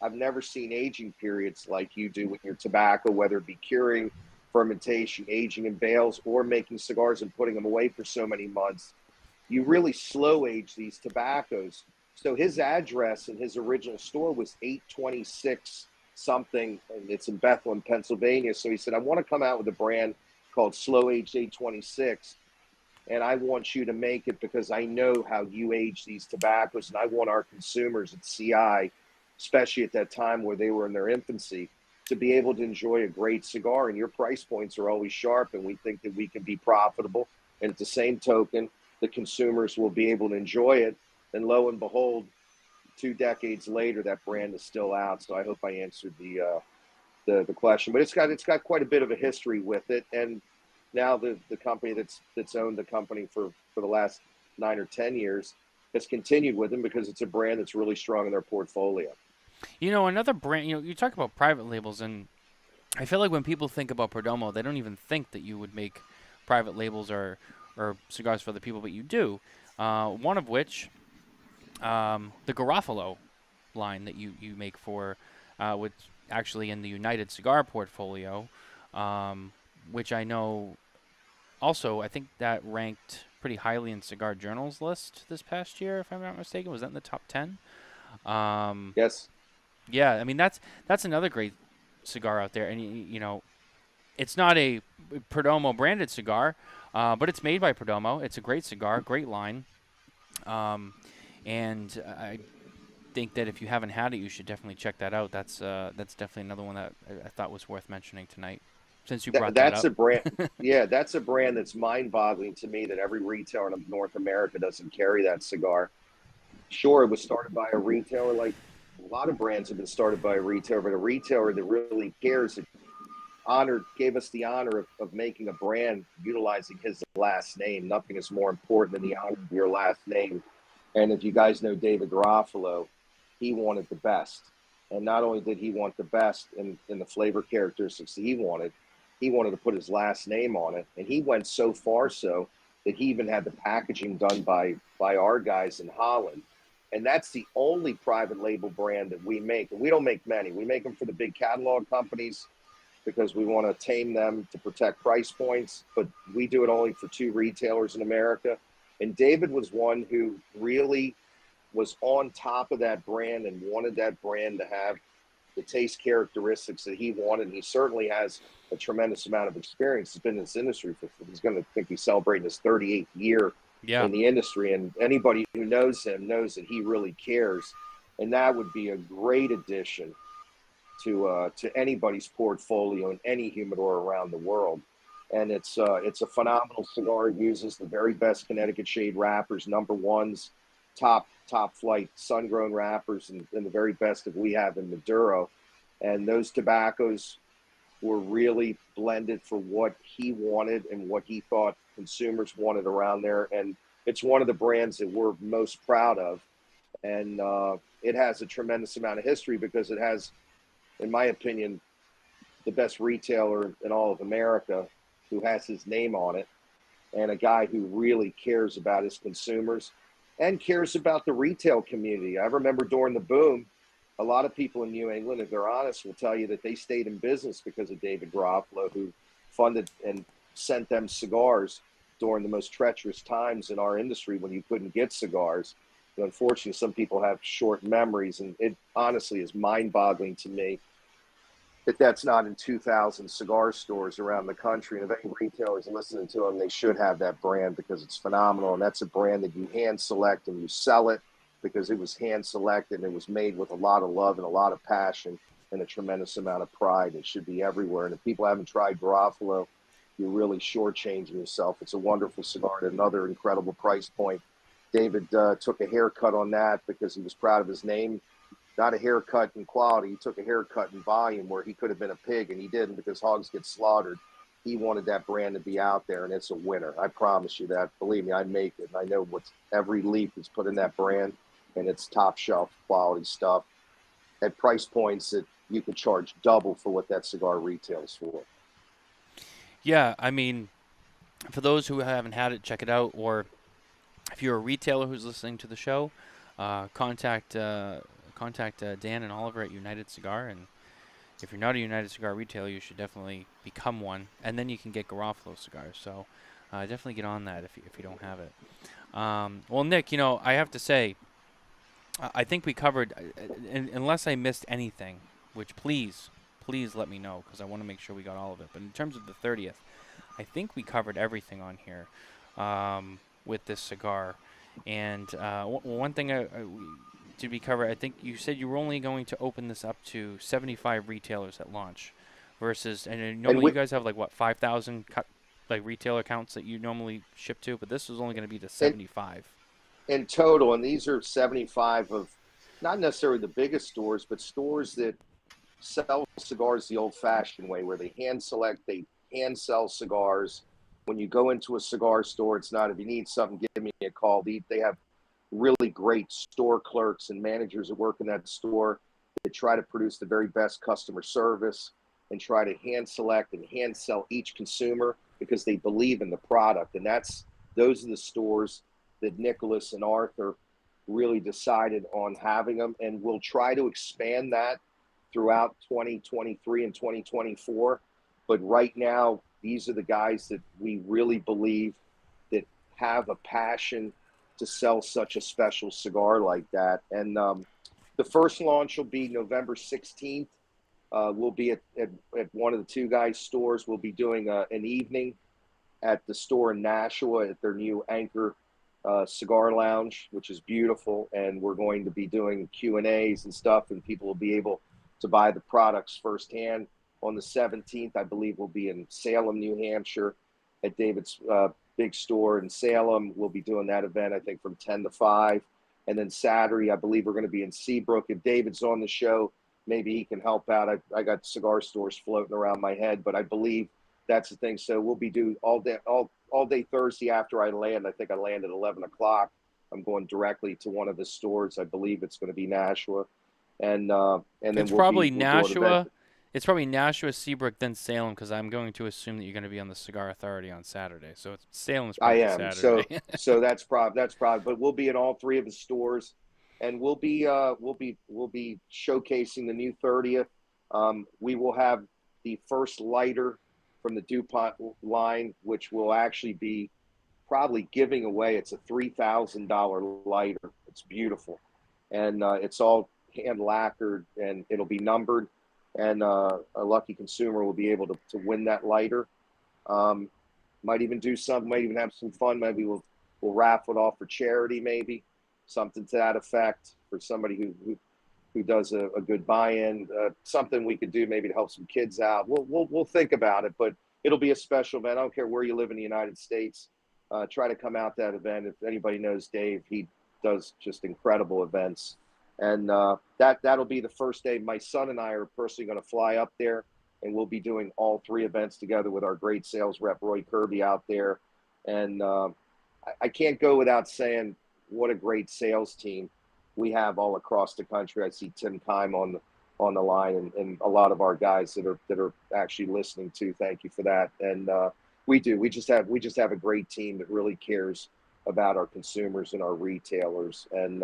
I've never seen aging periods like you do with your tobacco, whether it be curing, fermentation, aging in bales, or making cigars and putting them away for so many months. You really slow age these tobaccos." So his address in his original store was 826 something, and it's in Bethlehem, Pennsylvania. So he said, "I want to come out with a brand called Slow Age 826. And I want you to make it because I know how you age these tobaccos, and I want our consumers at CI, especially at that time where they were in their infancy, to be able to enjoy a great cigar, and your price points are always sharp, and we think that we can be profitable. And at the same token, the consumers will be able to enjoy it. And lo and behold, 2 decades later, that brand is still out. So I hope I answered the question, but it's got quite a bit of a history with it. And now the company that's owned the company for the last 9 or 10 years has continued with them because it's a brand that's really strong in their portfolio. You know, another brand, you talk about private labels, and I feel like when people think about Perdomo, they don't even think that you would make private labels or cigars for other people, but you do. One of which, the Garofalo line that you make for, which actually in the United Cigar portfolio, which I know also, I think that ranked pretty highly in Cigar Journal's list this past year, if I'm not mistaken. Was that in the top 10? Yes. Yeah, I mean, that's another great cigar out there. And, it's not a Perdomo branded cigar, but it's made by Perdomo. It's a great cigar, great line. And I think that if you haven't had it, you should definitely check that out. That's definitely another one that I thought was worth mentioning tonight, since you brought that up. That's a brand. Yeah, that's a brand that's mind-boggling to me that every retailer in North America doesn't carry that cigar. Sure, it was started by a retailer, like a lot of brands have been started by a retailer, but a retailer that really cares, that gave us the honor of making a brand utilizing his last name. Nothing is more important than the honor of your last name. And if you guys know David Garofalo, he wanted the best. And not only did he want the best in the flavor characteristics that he wanted to put his last name on it. And he went so far so that he even had the packaging done by our guys in Holland. And that's the only private label brand that we make. And we don't make many. We make them for the big catalog companies because we want to tame them to protect price points. But we do it only for 2 retailers in America. And David was one who really was on top of that brand and wanted that brand to have the taste characteristics that he wanted. And he certainly has a tremendous amount of experience. He's been in this industry he's going to think he's celebrating his 38th year in the industry. And anybody who knows him knows that he really cares. And that would be a great addition to anybody's portfolio in any humidor around the world. And it's a phenomenal cigar. It uses the very best Connecticut shade wrappers, number ones, top flight sun-grown wrappers, and the very best that we have in Maduro. And those tobaccos were really blended for what he wanted and what he thought consumers wanted around there. And it's one of the brands that we're most proud of. And it has a tremendous amount of history because it has, in my opinion, the best retailer in all of America who has his name on it, and a guy who really cares about his consumers and cares about the retail community. I remember during the boom, a lot of people in New England, if they're honest, will tell you that they stayed in business because of David Garofalo, who funded and sent them cigars during the most treacherous times in our industry when you couldn't get cigars. But unfortunately, some people have short memories, and it honestly is mind-boggling to me that that's not in 2,000 cigar stores around the country. And if any retailers are listening to them, they should have that brand because it's phenomenal. And that's a brand that you hand select and you sell it because it was hand selected and it was made with a lot of love and a lot of passion and a tremendous amount of pride. It should be everywhere. And if people haven't tried Garofalo, you're really shortchanging yourself. It's a wonderful cigar at another incredible price point. David took a haircut on that because he was proud of his name. Not a haircut in quality. He took a haircut in volume where he could have been a pig, and he didn't because hogs get slaughtered. He wanted that brand to be out there, and it's a winner. I promise you that. Believe me, I make it. And I know what's every leaf is put in that brand, and it's top shelf quality stuff at price points that you could charge double for what that cigar retails for. Yeah, I mean, for those who haven't had it, check it out. Or if you're a retailer who's listening to the show, contact Dan and Oliver at United Cigar. And if you're not a United Cigar retailer, you should definitely become one. And then you can get Garofalo cigars. So definitely get on that if you don't have it. Well, Nick, I have to say, I think we covered, unless I missed anything, which please let me know because I want to make sure we got all of it. But in terms of the 30th, I think we covered everything on here with this cigar. And one thing to be covered. I think you said you were only going to open this up to 75 retailers at launch, versus and normally you guys have like what 5,000 like retailer accounts that you normally ship to, but this was only going to be to 75 in total. And these are 75 of not necessarily the biggest stores, but stores that sell cigars the old-fashioned way, where they hand select, they hand sell cigars. When you go into a cigar store, it's not, if you need something, give me a call. They have really great store clerks and managers that work in that store that try to produce the very best customer service and try to hand select and hand sell each consumer because they believe in the product. And those are the stores that Nicholas and Arthur really decided on having them, and we'll try to expand that throughout 2023 and 2024. But right now, these are the guys that we really believe that have a passion to sell such a special cigar like that. And the first launch will be November 16th. We'll be at one of the two guys' stores. We'll be doing an evening at the store in Nashua at their new Anchor cigar lounge, which is beautiful. And we're going to be doing Q&As and stuff, and people will be able to buy the products firsthand. On the 17th, I believe we'll be in Salem, New Hampshire at David's big store in Salem. We'll be doing that event, I think, from 10 to 5. And then Saturday, I believe we're going to be in Seabrook. If David's on the show, maybe he can help out. I got cigar stores floating around my head, but I believe that's the thing. So we'll be doing all day Thursday after I land. I think I land at 11 o'clock. I'm going directly to one of the stores. I believe it's going to be Nashua. And then it's probably Nashua. It's probably Nashua, Seabrook, then Salem, because I'm going to assume that you're going to be on the Cigar Authority on Saturday. So Salem's probably Saturday. So that's probably. But we'll be in all three of the stores, and we'll be showcasing the new 30th. We will have the first lighter from the DuPont line, which will actually be probably giving away. It's a $3,000 lighter. It's beautiful, and it's all hand lacquered, and it'll be numbered. And a lucky consumer will be able to win that lighter. Might even do something, might even have some fun. Maybe we'll raffle it off for charity, maybe something to that effect for somebody who does a good buy-in. Something we could do maybe to help some kids out. We'll think about it, but it'll be a special event. I don't care where you live in the United States. Try to come out to that event. If anybody knows Dave, he does just incredible events. And that'll be the first day. My son and I are personally going to fly up there, and we'll be doing all three events together with our great sales rep, Roy Kirby, out there. And I can't go without saying what a great sales team we have all across the country. I see Tim Kime on the line, and a lot of our guys that are actually listening too. Thank you for that. And we just have a great team that really cares about our consumers and our retailers. And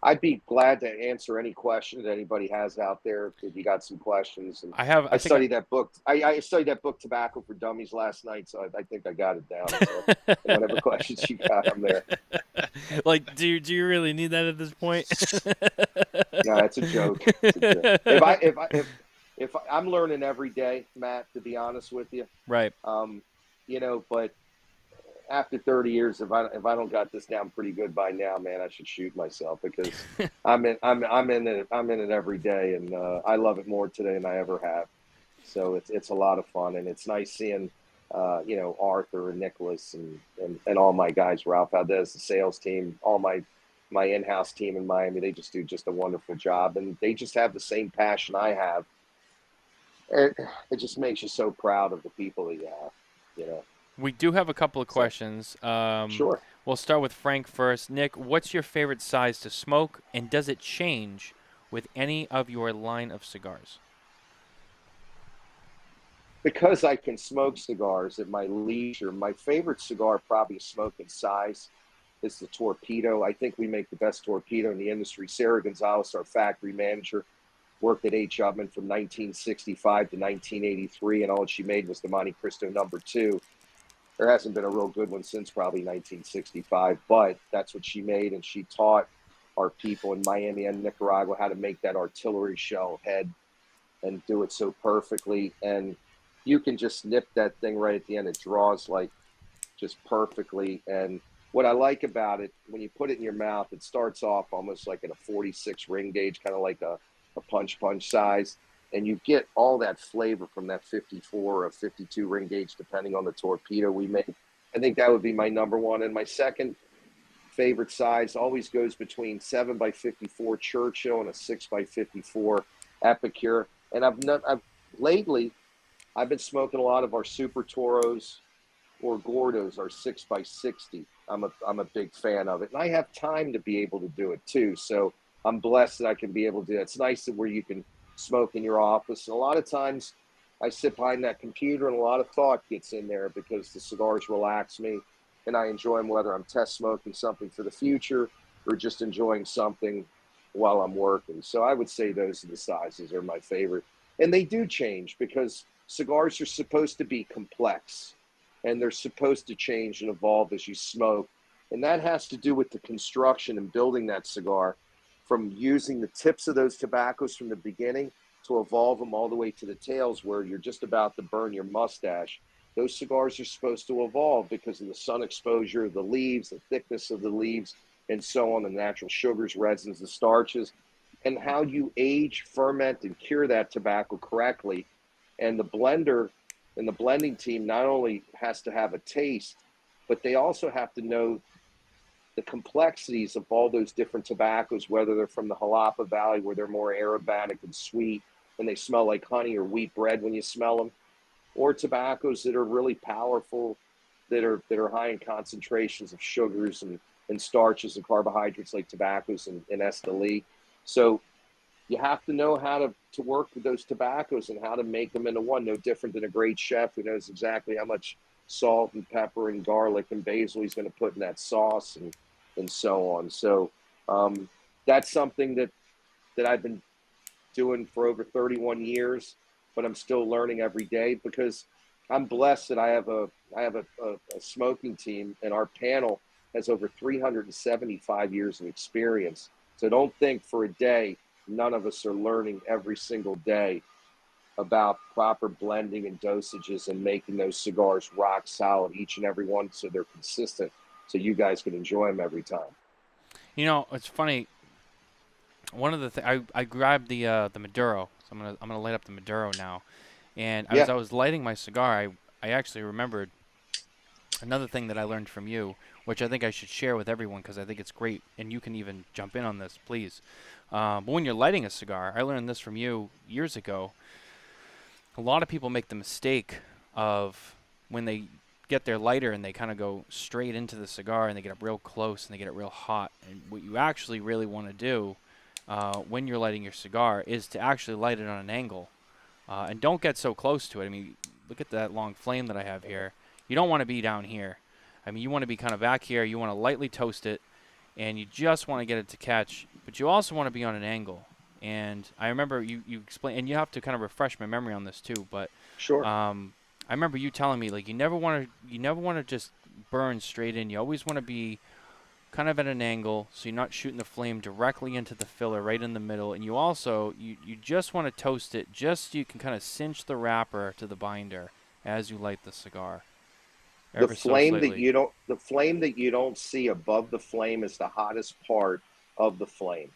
I'd be glad to answer any question that anybody has out there if you got some questions. And I studied that book. I studied that book, Tobacco for Dummies, last night, so I think I got it down. So whatever questions you got, I'm there. Like, do you really need that at this point? No, it's a joke. It's a joke. If I'm learning every day, Matt, to be honest with you. Right. But after 30 years, if I don't got this down pretty good by now, man, I should shoot myself, because I'm in it every day, and I love it more today than I ever have. So it's a lot of fun, and it's nice seeing Arthur and Nicholas and all my guys, Ralph Valdez, the sales team, all my in-house team in Miami. They just do a wonderful job, and they just have the same passion I have. It just makes you so proud of the people that you have, We do have a couple of questions. Sure. We'll start with Frank first. Nick, what's your favorite size to smoke, and does it change with any of your line of cigars? Because I can smoke cigars at my leisure, my favorite cigar, probably smoking size, is the Torpedo. I think we make the best Torpedo in the industry. Sarah Gonzalez, our factory manager, worked at H. Upman from 1965 to 1983, and all she made was the Monte Cristo number 2. There hasn't been a real good one since probably 1965, but that's what she made, and she taught our people in Miami and Nicaragua how to make that artillery shell head and do it so perfectly. And you can just nip that thing right at the end. It draws like just perfectly, and what I like about it, when you put it in your mouth, it starts off almost like at a 46 ring gauge, kind of like a punch size. And you get all that flavor from that 54 or 52 ring gauge, depending on the torpedo we make. I think that would be my number one. And my second favorite size always goes between 7x54 Churchill and a 6x54 Epicure. And lately, I've been smoking a lot of our Super Toros or Gordos, our 6x60. I'm a big fan of it. And I have time to be able to do it too. So I'm blessed that I can be able to do it. It's nice that where you can smoke in your office. And a lot of times I sit behind that computer and a lot of thought gets in there because the cigars relax me and I enjoy them, whether I'm test smoking something for the future or just enjoying something while I'm working. So I would say those are the sizes are my favorite. And they do change because cigars are supposed to be complex and they're supposed to change and evolve as you smoke. And that has to do with the construction and building that cigar, from using the tips of those tobaccos from the beginning to evolve them all the way to the tails where you're just about to burn your mustache. Those cigars are supposed to evolve because of the sun exposure of the leaves, the thickness of the leaves, and so on, the natural sugars, resins, the starches, and how you age, ferment, and cure that tobacco correctly. And the blender and the blending team not only has to have a taste, but they also have to know the complexities of all those different tobaccos, whether they're from the Jalapa Valley where they're more aromatic and sweet and they smell like honey or wheat bread when you smell them, or tobaccos that are really powerful, that are high in concentrations of sugars and starches and carbohydrates like tobaccos and Esteli. So you have to know how to work with those tobaccos and how to make them into one. No different than a great chef who knows exactly how much salt and pepper and garlic and basil he's going to put in that sauce and so on. So that's something that I've been doing for over 31 years, but I'm still learning every day because I'm blessed that I have a smoking team, and our panel has over 375 years of experience. So don't think for a day none of us are learning every single day about proper blending and dosages and making those cigars rock solid, each and every one, so they're consistent, so you guys can enjoy them every time. You know, it's funny. One of the things I grabbed the Maduro, so I'm gonna light up the Maduro now, and as I was lighting my cigar, I actually remembered another thing that I learned from you, which I think I should share with everyone because I think it's great, and you can even jump in on this, please. But when you're lighting a cigar, I learned this from you years ago. A lot of people make the mistake of when they get their lighter and they kind of go straight into the cigar and they get up real close and they get it real hot. And what you actually really want to do when you're lighting your cigar is to actually light it on an angle. And don't get so close to it. I mean, look at that long flame that I have here. You don't want to be down here. I mean, you want to be kind of back here. You want to lightly toast it, and you just want to get it to catch. But you also want to be on an angle. And I remember you explained, and you have to kind of refresh my memory on this too. But sure, I remember you telling me like you never want to just burn straight in. You always want to be kind of at an angle, so you're not shooting the flame directly into the filler right in the middle. And you also you just want to toast it just so you can kind of cinch the wrapper to the binder as you light the cigar. The flame that you don't see above the flame is the hottest part of the flame.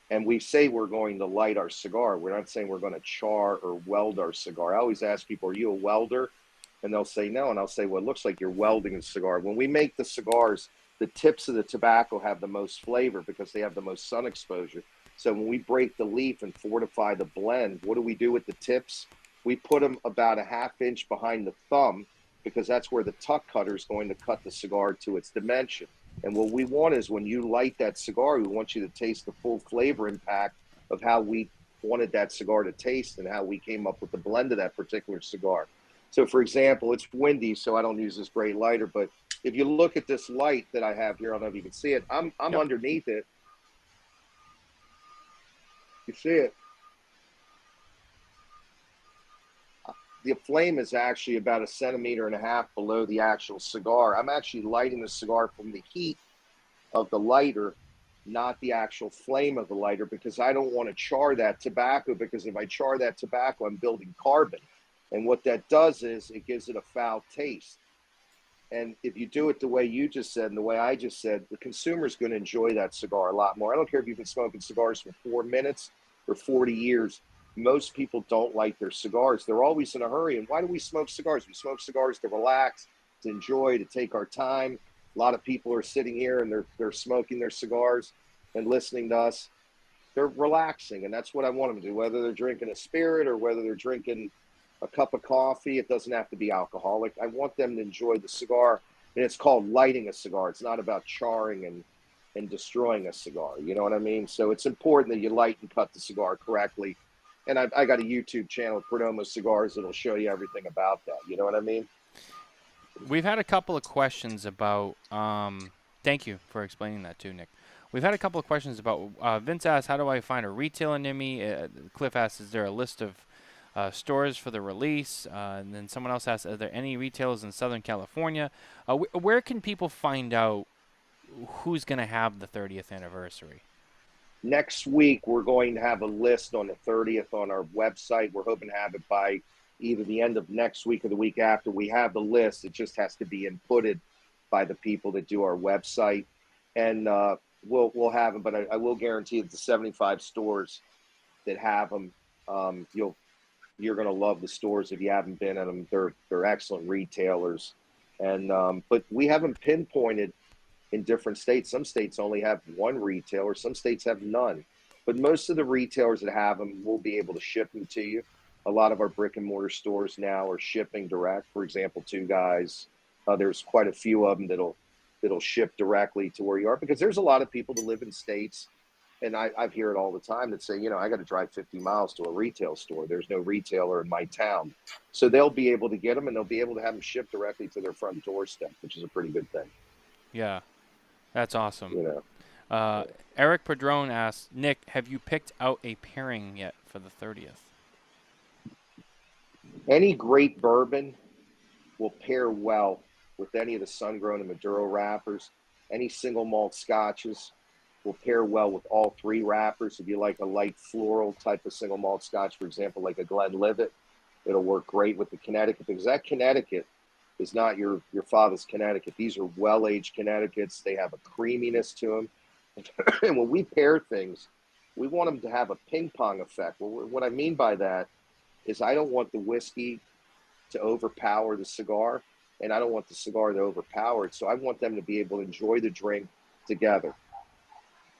And we say we're going to light our cigar. We're not saying we're going to char or weld our cigar. I always ask people, are you a welder? And they'll say no. And I'll say, well, it looks like you're welding a cigar. When we make the cigars, the tips of the tobacco have the most flavor because they have the most sun exposure. So when we break the leaf and fortify the blend, what do we do with the tips? We put them about a ½ inch behind the thumb because that's where the tuck cutter is going to cut the cigar to its dimension. And what we want is when you light that cigar, we want you to taste the full flavor impact of how we wanted that cigar to taste and how we came up with the blend of that particular cigar. So for example, it's windy, so I don't use this great lighter, but if you look at this light that I have here, I don't know if you can see it. I'm Yep. underneath it. You see it? The flame is actually about 1.5 centimeters below the actual cigar. I'm actually lighting the cigar from the heat of the lighter, not the actual flame of the lighter, because I don't want to char that tobacco, because if I char that tobacco, I'm building carbon. And what that does is it gives it a foul taste. And if you do it the way you just said and the way I just said, the consumer's going to enjoy that cigar a lot more. I don't care if you've been smoking cigars for 4 minutes or 40 years. Most people don't like their cigars. They're always in a hurry. And why do we smoke cigars? We smoke cigars to relax, to enjoy, to take our time. A lot of people are sitting here and they're smoking their cigars and listening to us. They're relaxing, and that's what I want them to do, whether they're drinking a spirit or whether they're drinking a cup of coffee. It doesn't have to be alcoholic. I want them to enjoy the cigar, and it's called lighting a cigar. It's not about charring and destroying a cigar. You know what I mean? So it's important that you light and cut the cigar correctly. And I got a YouTube channel, Perdomo Cigars, that'll show you everything about that. You know what I mean? We've had a couple of questions about. Thank you for explaining that too, Nick. We've had a couple of questions about. Vince asked, "How do I find a retailer near me?" Cliff asked, "Is there a list of stores for the release?" And then someone else asked, "Are there any retailers in Southern California?" Where can people find out who's going to have the 30th anniversary? Next week, we're going to have a list on the 30th on our website. We're hoping to have it by either the end of next week or the week after. We have the list. It just has to be inputted by the people that do our website. And we'll have them, but I will guarantee that the 75 stores that have them, you're going to love the stores if you haven't been at them. They're excellent retailers. And but we haven't pinpointed in different states. Some states only have one retailer. Some states have none. But most of the retailers that have them will be able to ship them to you. A lot of our brick and mortar stores now are shipping direct. For example, Two Guys. There's quite a few of them that'll ship directly to where you are, because there's a lot of people that live in states, and I hear it all the time, that say, I got to drive 50 miles to a retail store. There's no retailer in my town. So they'll be able to get them, and they'll be able to have them shipped directly to their front doorstep, which is a pretty good thing. Yeah, that's awesome. Eric Padron asks, "Nick, have you picked out a pairing yet for the 30th?" Any great bourbon will pair well with any of the sun-grown and Maduro wrappers. Any single malt scotches will pair well with all three wrappers. If you like a light floral type of single malt scotch, for example, like a Glenlivet, it'll work great with the Connecticut, because that Connecticut is not your father's Connecticut. These are well-aged Connecticut's. They have a creaminess to them. And when we pair things, we want them to have a ping pong effect. Well, what I mean by that is I don't want the whiskey to overpower the cigar, and I don't want the cigar to overpower it. So I want them to be able to enjoy the drink together.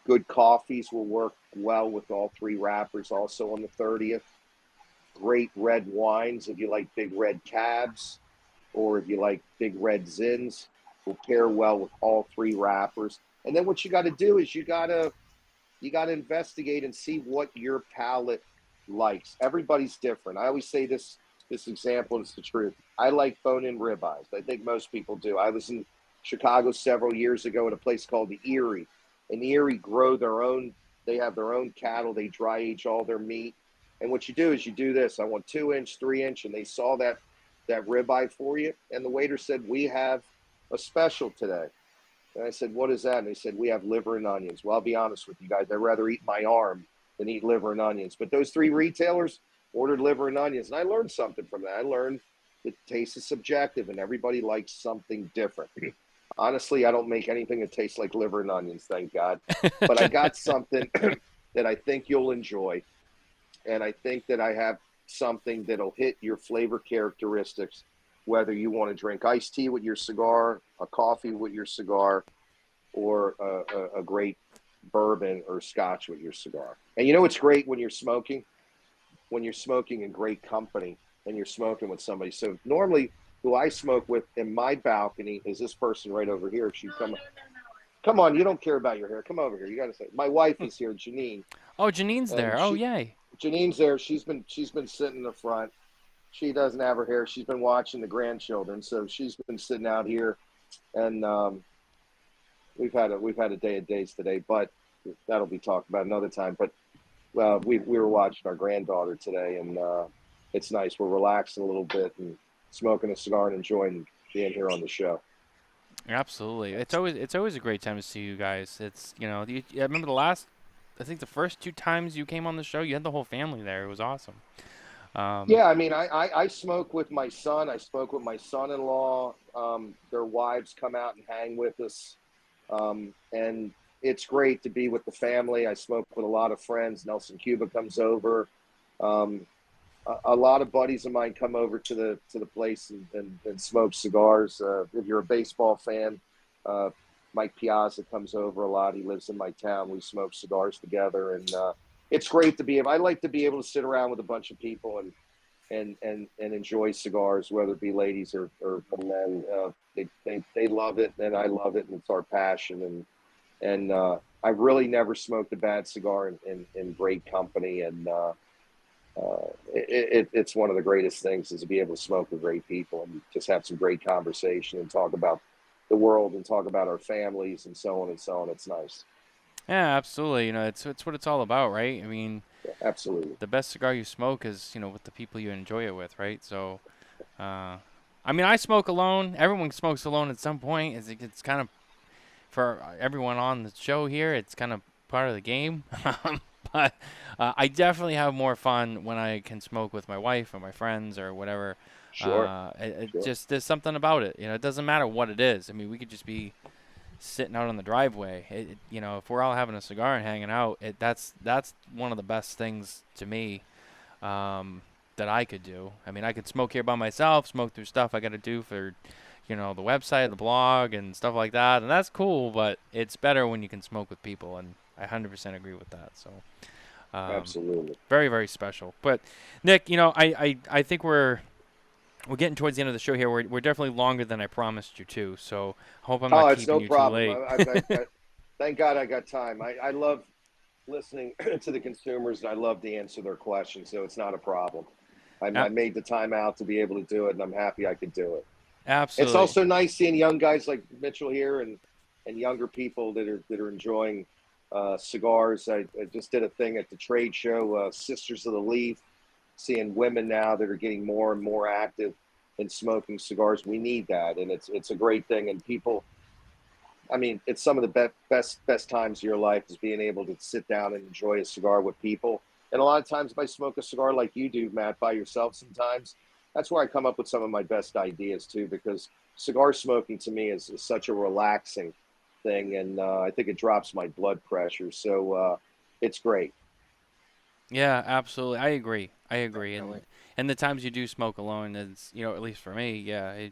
Good coffees will work well with all three wrappers also on the 30th. Great red wines, if you like big red cabs, or if you like big red zins, will pair well with all three wrappers. And then what you got to do is you got to investigate and see what your palate likes. Everybody's different. I always say this example, is the truth. I like bone-in ribeyes. I think most people do. I was in Chicago several years ago at a place called the Erie. And the Erie grow their own, they have their own cattle. They dry age all their meat. And what you do is you do this. I want 2-inch, 3-inch, and they saw that ribeye for you. And the waiter said, "We have a special today." And I said, "What is that?" And they said, "We have liver and onions." Well, I'll be honest with you guys. I'd rather eat my arm than eat liver and onions. But those three retailers ordered liver and onions. And I learned something from that. I learned that taste is subjective and everybody likes something different. Honestly, I don't make anything that tastes like liver and onions, thank God. But I got something that I think you'll enjoy. And I think that I have something that'll hit your flavor characteristics, whether you want to drink iced tea with your cigar, a coffee with your cigar, or a great bourbon or scotch with your cigar. And you know what's great when you're smoking? When you're smoking in great company and you're smoking with somebody. So normally who I smoke with in my balcony is this person right over here. She come on, you don't care about your hair. Come over here. You got to say, my wife is here, Janine. Oh, Janine's there. Oh, yay. Janine's there. She's been sitting in the front. She doesn't have her hair. She's been watching the grandchildren, so she's been sitting out here, and we've had a day of days today, but that'll be talked about another time. But we were watching our granddaughter today, and it's nice. We're relaxing a little bit and smoking a cigar and enjoying being here on the show. Absolutely, it's always a great time to see you guys. It's I remember the first 2 times you came on the show, you had the whole family there. It was awesome. Yeah, I mean, I smoke with my son. I smoke with my son-in-law. Their wives come out and hang with us. And it's great to be with the family. I smoke with a lot of friends. Nelson Cuba comes over. A lot of buddies of mine come over to the place and smoke cigars. If you're a baseball fan, Mike Piazza comes over a lot. He lives in my town. We smoke cigars together, and it's great to be. I like to be able to sit around with a bunch of people and enjoy cigars, whether it be ladies or men. They love it, and I love it, and it's our passion. And I've really never smoked a bad cigar in great company, and it's one of the greatest things is to be able to smoke with great people and just have some great conversation and talk about the world and talk about our families and so on and so on. It's nice. Yeah, absolutely. You know, it's what it's all about, right? I mean, Yeah, absolutely. the best cigar you smoke is, you know, with the people you enjoy it with, right? So, I mean, I smoke alone. Everyone smokes alone at some point. It's kind of, for everyone on the show here, it's kind of part of the game. But I definitely have more fun when I can smoke with my wife or my friends or whatever. Sure. It Sure. just, there's something about it. You know, it doesn't matter what it is. I mean, we could just be sitting out on the driveway. You know, if we're all having a cigar and hanging out, that's one of the best things to me that I could do. I mean, I could smoke here by myself, smoke through stuff I got to do for, you know, the website, the blog, and stuff like that, and that's cool. But it's better when you can smoke with people, and I 100% agree with that. So, Absolutely. very, very special. But Nick, you know, I think we're getting towards the end of the show here. We're definitely longer than I promised you too. So I hope I'm not It's no keeping you problem. too late. Thank God I got time. I love listening to the consumers, and I love to answer their questions, so it's not a problem. I made the time out to be able to do it, and I'm happy I could do it. Absolutely. It's also nice seeing young guys like Mitchell here and younger people that are enjoying cigars. I just did a thing at the trade show, Sisters of the Leaf, seeing women now that are getting more and more active in smoking cigars. We need that, and it's a great thing. And people, I mean, it's some of the best times of your life is being able to sit down and enjoy a cigar with people. And a lot of times, if I smoke a cigar like you do, Matt, by yourself, sometimes that's where I come up with some of my best ideas too. Because cigar smoking to me is such a relaxing thing, and I think it drops my blood pressure. So it's great. Yeah, absolutely. I agree. Definitely. And the times you do smoke alone, is, you know, at least for me, yeah,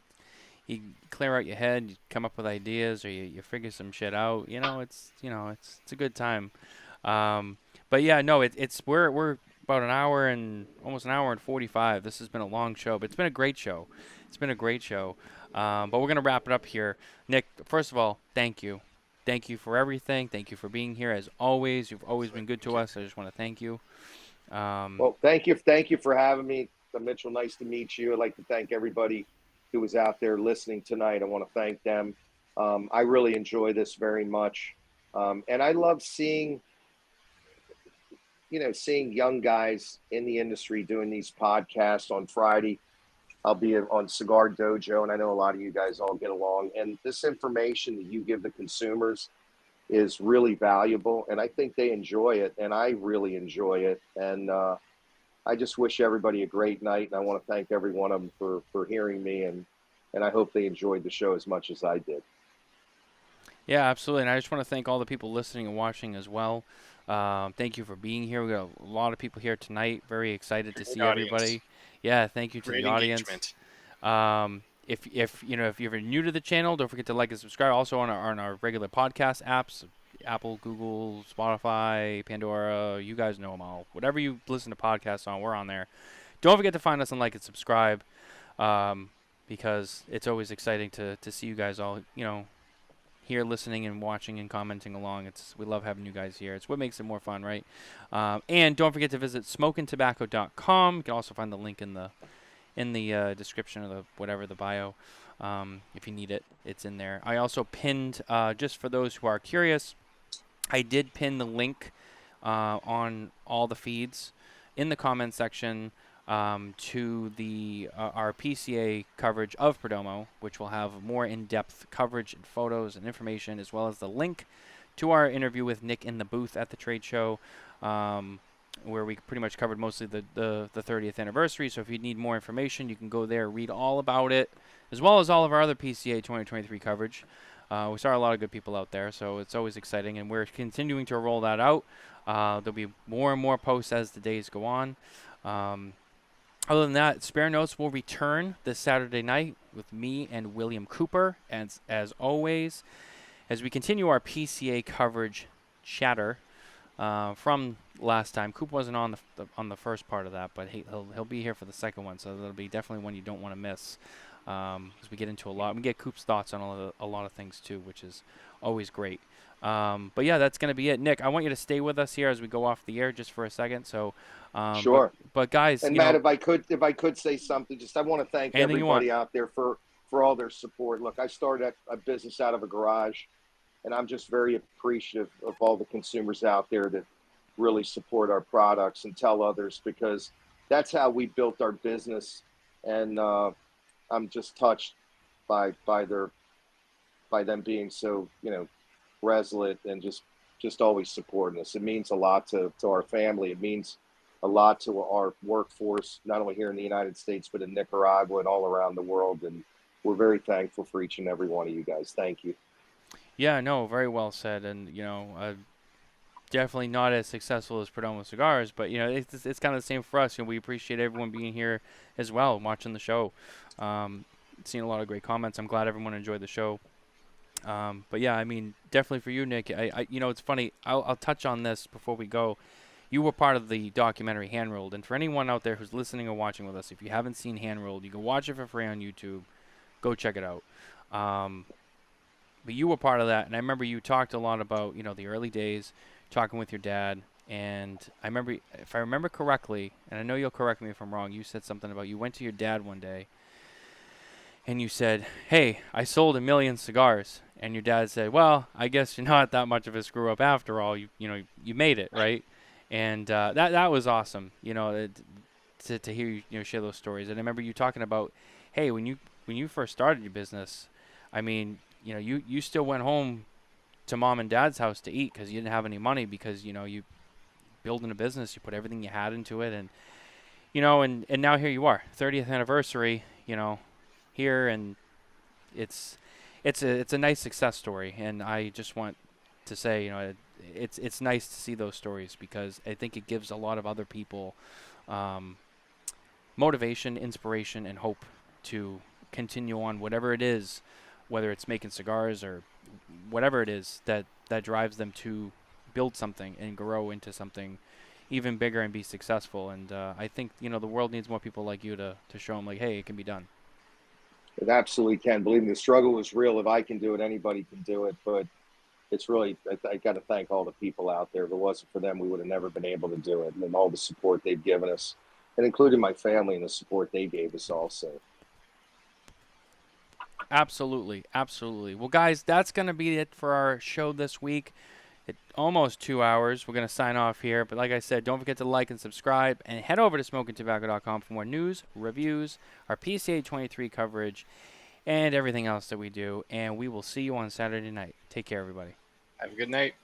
you clear out your head, you come up with ideas, or you figure some shit out. You know, it's a good time. But yeah, no, we're about an hour and almost an hour and 45. This has been a long show, but it's been a great show. It's been a great show. But we're gonna wrap it up here. Nick, first of all, thank you. Thank you for everything. Thank you for being here as always. You've always been good to us. I just want to thank you. Well, thank you for having me, Mitchell. Nice to meet you. I'd like to thank everybody who was out there listening tonight. I want to thank them. I really enjoy this very much, and I love seeing young guys in the industry doing these podcasts. On Friday, I'll be on Cigar Dojo, and I know a lot of you guys all get along. And this information that you give the consumers is really valuable, and I think they enjoy it, and I really enjoy it. And I just wish everybody a great night, and I want to thank every one of them for hearing me, and I hope they enjoyed the show as much as I did. Yeah, absolutely. And I just want to thank all the people listening and watching as well. Thank you for being here. We got a lot of people here tonight. Very excited to see everybody. Yeah, thank you to the audience. If you're new to the channel, don't forget to like and subscribe. Also on our regular podcast apps, Apple, Google, Spotify, Pandora. You guys know them all. Whatever you listen to podcasts on, we're on there. Don't forget to find us and like and subscribe, because it's always exciting to see you guys all, here listening and watching and commenting along. We love having you guys here. It's what makes it more fun, right? And don't forget to visit smokintabacco.com. You can also find the link in the description of the bio. If you need it, it's in there. I also pinned, just for those who are curious, I did pin the link on all the feeds in the comment section to our PCA coverage of Perdomo, which will have more in-depth coverage and photos and information, as well as the link to our interview with Nick in the booth at the trade show. where we pretty much covered mostly the 30th anniversary. So if you need more information, you can go there, read all about it, as well as all of our other PCA 2023 coverage. We saw a lot of good people out there, so it's always exciting, and we're continuing to roll that out. There'll be more and more posts as the days go on. Other than that, Spare Notes will return this Saturday night with me and William Cooper, as always, as we continue our PCA coverage chatter from last time. Coop wasn't on the first part of that, but he'll be here for the second one, so that'll be definitely one you don't want to miss. As we get into a lot, we get Coop's thoughts on a lot of things too, which is always great. But yeah, that's gonna be it. Nick, I want you to stay with us here as we go off the air just for a second. So, sure. But guys, and Matt, if I could say something, I want to thank everybody out there for all their support. Look, I started a business out of a garage, and I'm just very appreciative of all the consumers out there that really support our products and tell others, because that's how we built our business. And I'm just touched by them being so, resolute and just always supporting us. It means a lot to our family. It means a lot to our workforce, not only here in the United States, but in Nicaragua and all around the world. And we're very thankful for each and every one of you guys. Thank you. Yeah, no, very well said. And, definitely not as successful as Perdomo Cigars, but, it's kind of the same for us. We appreciate everyone being here as well, watching the show. Seeing a lot of great comments. I'm glad everyone enjoyed the show. But yeah, I mean, definitely for you, Nick. It's funny. I'll touch on this before we go. You were part of the documentary Hand Rolled, and for anyone out there who's listening or watching with us, if you haven't seen Hand Rolled, you can watch it for free on YouTube. Go check it out. But you were part of that, and I remember you talked a lot about the early days, talking with your dad. And I remember, if I remember correctly, and I know you'll correct me if I'm wrong, you said something about you went to your dad one day, and you said, "Hey, I sold 1 million cigars." And your dad said, "Well, I guess you're not that much of a screw up after all. You made it, right?" And that was awesome, to hear you share those stories. And I remember you talking about, hey, when you first started your business, I mean, you still went home to mom and dad's house to eat because you didn't have any money, because you building a business, you put everything you had into it, and and now here you are, 30th anniversary, here, and it's a nice success story. And I just want to say, it's nice to see those stories, because I think it gives a lot of other people motivation, inspiration, and hope to continue on whatever it is, whether it's making cigars or whatever it is that drives them to build something and grow into something even bigger and be successful. And I think the world needs more people like you to show them, like, hey, it can be done. It absolutely can. Believe me, the struggle is real. If I can do it, anybody can do it. But it's really, I got to thank all the people out there. If it wasn't for them, we would have never been able to do it. And all the support they've given us, and including my family and the support they gave us also. Absolutely. Absolutely. Well, guys, that's going to be it for our show this week. Almost 2 hours. We're going to sign off here. But like I said, don't forget to like and subscribe, and head over to SmokinTabacco.com for more news, reviews, our PCA 23 coverage, and everything else that we do. And we will see you on Saturday night. Take care, everybody. Have a good night.